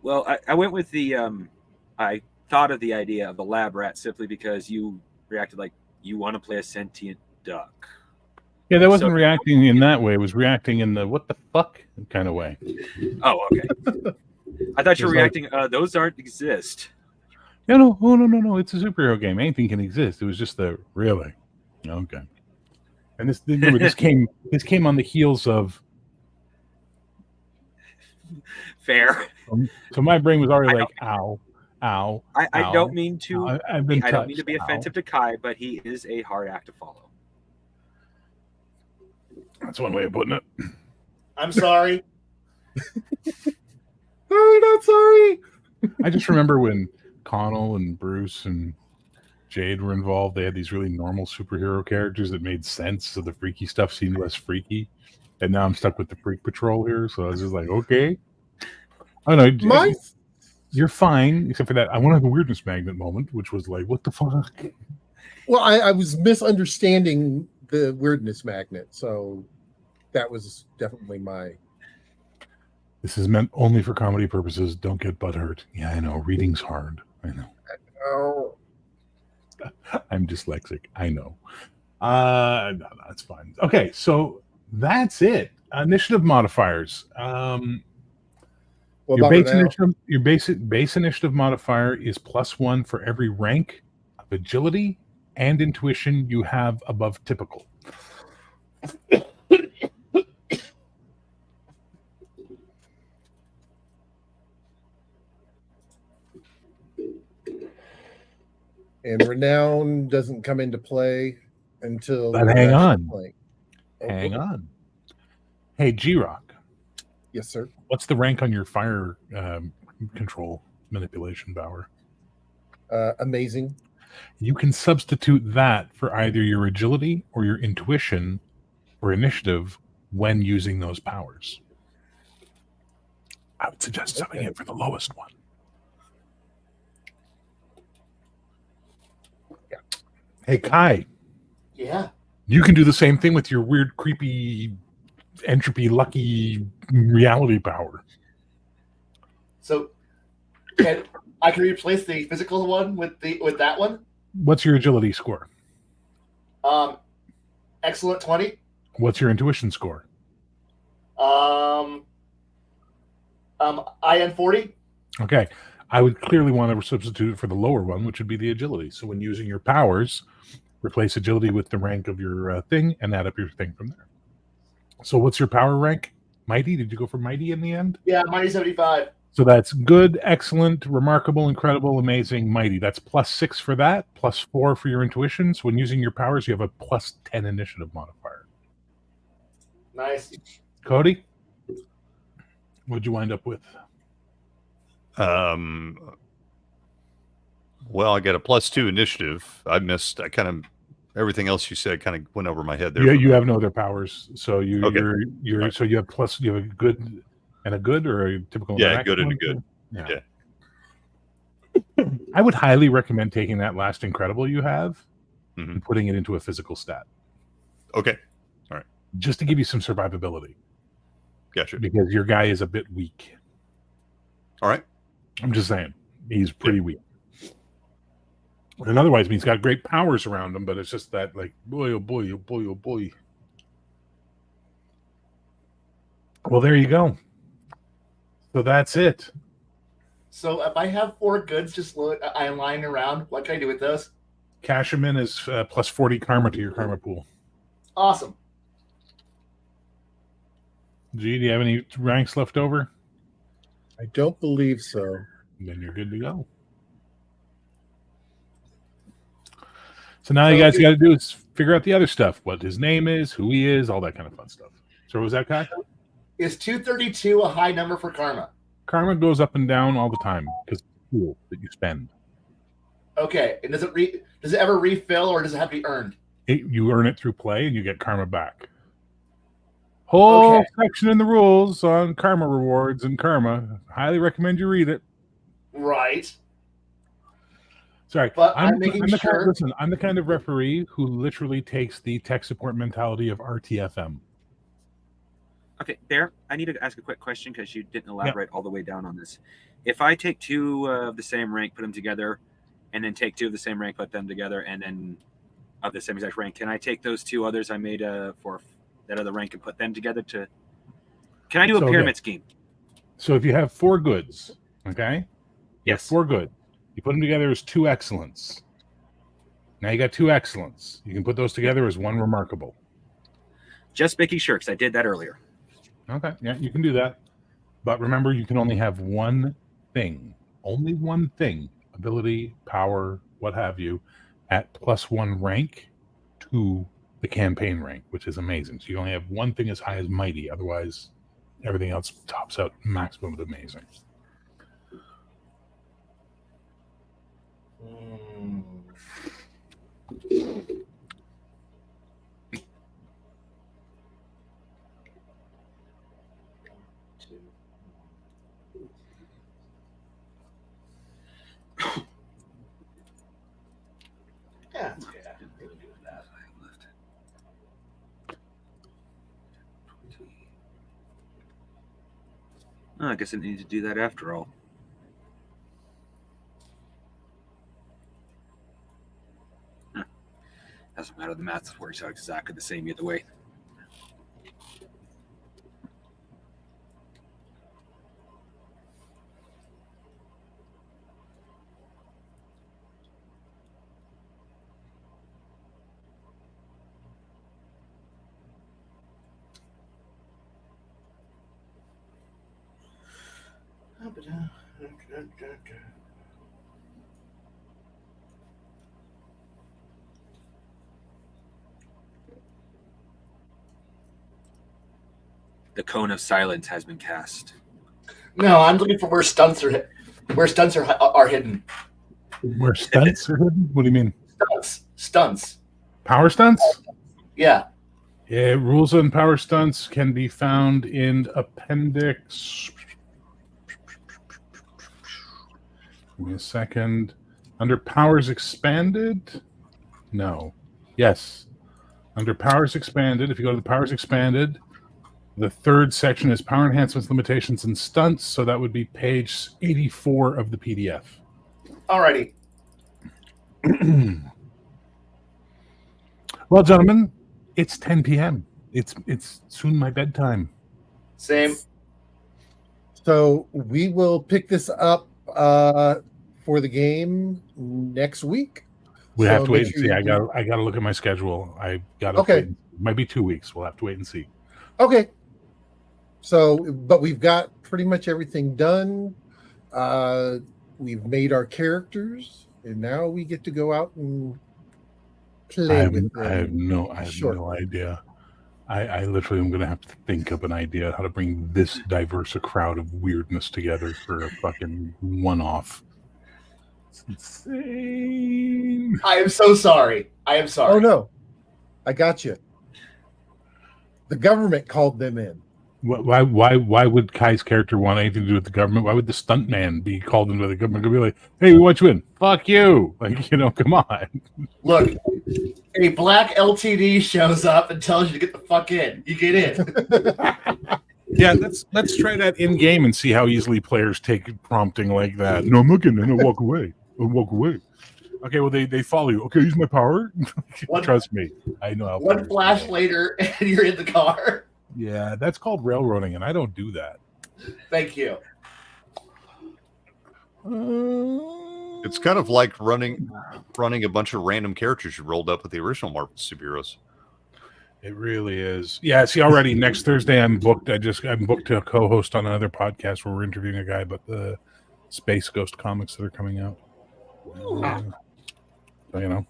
Well, I went with the I thought of the idea of the lab rat simply because you reacted like you want to play a sentient duck. Yeah, that wasn't reacting in that way. It was reacting in the what the fuck kind of way. Oh, okay. I thought you were reacting. Those aren't exist. No. It's a superhero game. Anything can exist. It was just the really okay. And this came on the heels of fair. So my brain was already like, ow. I don't mean to. I don't mean to be offensive to Kai, but he is a hard act to follow. That's one way of putting it. I'm sorry. Sorry, not sorry. I just remember when Connell and Bruce and Jade were involved. They had these really normal superhero characters that made sense, so the freaky stuff seemed less freaky. And now I'm stuck with the Freak Patrol here, so I was just like, okay. Oh no, you're fine, except for that. I want to have a weirdness magnet moment, which was like, what the fuck? Well, I was misunderstanding the weirdness magnet, so that was definitely my. This is meant only for comedy purposes. Don't get butthurt. Yeah, I know. Reading's hard. I know. Oh. I'm dyslexic. I know. No, that's fine. Okay, so that's it. Initiative modifiers. Your base initiative modifier is +1 for every rank of agility and intuition you have above typical. And renown doesn't come into play until. But hang on. Hang on. Hey, G-Rock. Yes, sir. What's the rank on your fire control manipulation power? Amazing. You can substitute that for either your agility or your intuition or initiative when using those powers. I would suggest subbing it for the lowest one. Yeah. Hey, Kai. Yeah. You can do the same thing with your weird, creepy, entropy, lucky reality power. So, I can replace the physical one with that one. What's your agility score? Excellent 20. What's your intuition score? IN 40. Okay. I would clearly want to substitute it for the lower one, which would be the agility. So when using your powers, replace agility with the rank of your thing and add up your thing from there. So what's your power rank? Mighty? Did you go for mighty in the end? Yeah, mighty 75. So that's good, excellent, remarkable, incredible, amazing, mighty. That's +6 for that, +4 for your intuition. So when using your powers, you have a +10 initiative modifier. Nice. Cody? What'd you wind up with? Well, I got a +2 initiative. I kind of everything else you said kind of went over my head there. Yeah, you have no other powers, so you right. So you have you have a good and a good or a typical. Yeah, good and a good. Yeah. I would highly recommend taking that last incredible you have and putting it into a physical stat. Okay. All right. Just to give you some survivability. Gotcha. Because your guy is a bit weak. All right. I'm just saying. He's pretty weak. And otherwise, I mean, he's got great powers around him, but it's just that, like, boy, oh boy, oh boy, oh boy. Well, there you go. So that's it. So if I have 4 goods just I'm lying around, what can I do with those? Cash them in as plus 40 karma to your karma pool. Awesome. G, do you have any ranks left over? I don't believe so. Then you're good to go. So now you guys got to do is figure out the other stuff. What his name is, who he is, all that kind of fun stuff. So what was that, Kai? Is 232 a high number for karma? Karma goes up and down all the time because it's fuel that you spend. Okay, and does it ever refill, or does it have to be earned? You earn it through play and you get karma back. Whole section in the rules on karma rewards and karma. Highly recommend you read it. Right. Sorry, But I'm the kind of referee who literally takes the tech support mentality of RTFM. Okay, Bear, I need to ask a quick question because you didn't elaborate all the way down on this. If I take 2 of the same rank, put them together, and then take 2 of the same rank, put them together, and then of the same exact rank, can I take those 2 others I made for that other rank and put them together to... Can I do a pyramid scheme? So if you have 4 goods, okay? Yes. 4 good. You put them together as 2 excellence. Now you got 2 excellence. You can put those together as 1 remarkable. Just making sure, because I did that earlier. Okay, yeah, you can do that. But remember, you can only have one thing. Only one thing. Ability, power, what have you, at +1 rank to the campaign rank, which is amazing. So you only have one thing as high as mighty. Otherwise, everything else tops out maximum of amazing. Yeah. Oh, I guess I need to do that after all. Doesn't matter. The math works out exactly the same either way. The cone of silence has been cast. No, I'm looking for where stunts are hidden. Where stunts are hidden. Where stunts are hidden? What do you mean? Stunts. Power stunts? Yeah. Yeah, rules on power stunts can be found in appendix. Give me a second. Under powers expanded? No. Yes. Under powers expanded, if you go to the powers expanded, the 3rd section is power enhancements, limitations, and stunts. So that would be page 84 of the PDF. Alrighty. Well, gentlemen, it's 10 p.m. It's soon my bedtime. Same. So we will pick this up for the game next week. We have to wait and sure see. I got to look at my schedule. I got to. Okay. It might be 2 weeks. We'll have to wait and see. Okay. So, but we've got pretty much everything done. We've made our characters, and now we get to go out and play with them. I have no idea. I literally am going to have to think up an idea how to bring this diverse a crowd of weirdness together for a fucking one-off. It's insane. I am so sorry. Oh no, I got you. The government called them in. Why would Kai's character want anything to do with the government? Why would the stuntman be called into the government? Could be like, hey, we want you in. Fuck you. Like, come on. Look, a black LTD shows up and tells you to get the fuck in. You get in. Yeah, let's try that in game and see how easily players take prompting like that. No, I'm looking and I'll walk away. I'll walk away. Okay, well they follow you. Okay, use my power. Trust me, I know how. One flash later, and you're in the car. Yeah, that's called railroading, and I don't do that. Thank you. It's kind of like running a bunch of random characters you rolled up with the original Marvel superheroes. It really is. Yeah, see, already next Thursday I'm booked. I'm booked to co-host on another podcast where we're interviewing a guy about the Space Ghost comics that are coming out. So, you know,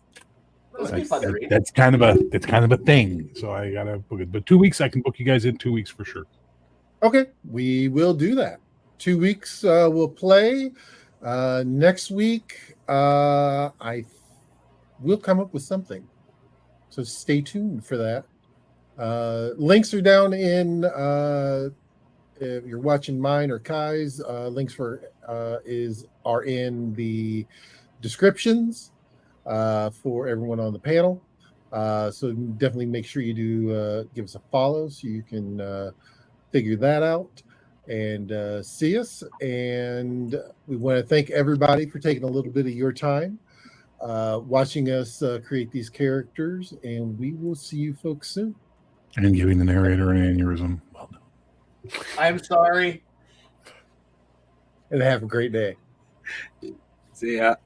that's kind of a thing. So I gotta book it. But 2 weeks, I can book you guys in 2 weeks for sure. Okay, we will do that. 2 weeks we'll play. Next week, I will come up with something. So stay tuned for that. Links are down in if you're watching mine or Kai's, links are in the descriptions for everyone on the panel. So definitely make sure you do give us a follow so you can figure that out and see us. And we want to thank everybody for taking a little bit of your time watching us create these characters, and we will see you folks soon. And giving the narrator an aneurysm. Well done. I'm sorry. And have a great day. See ya.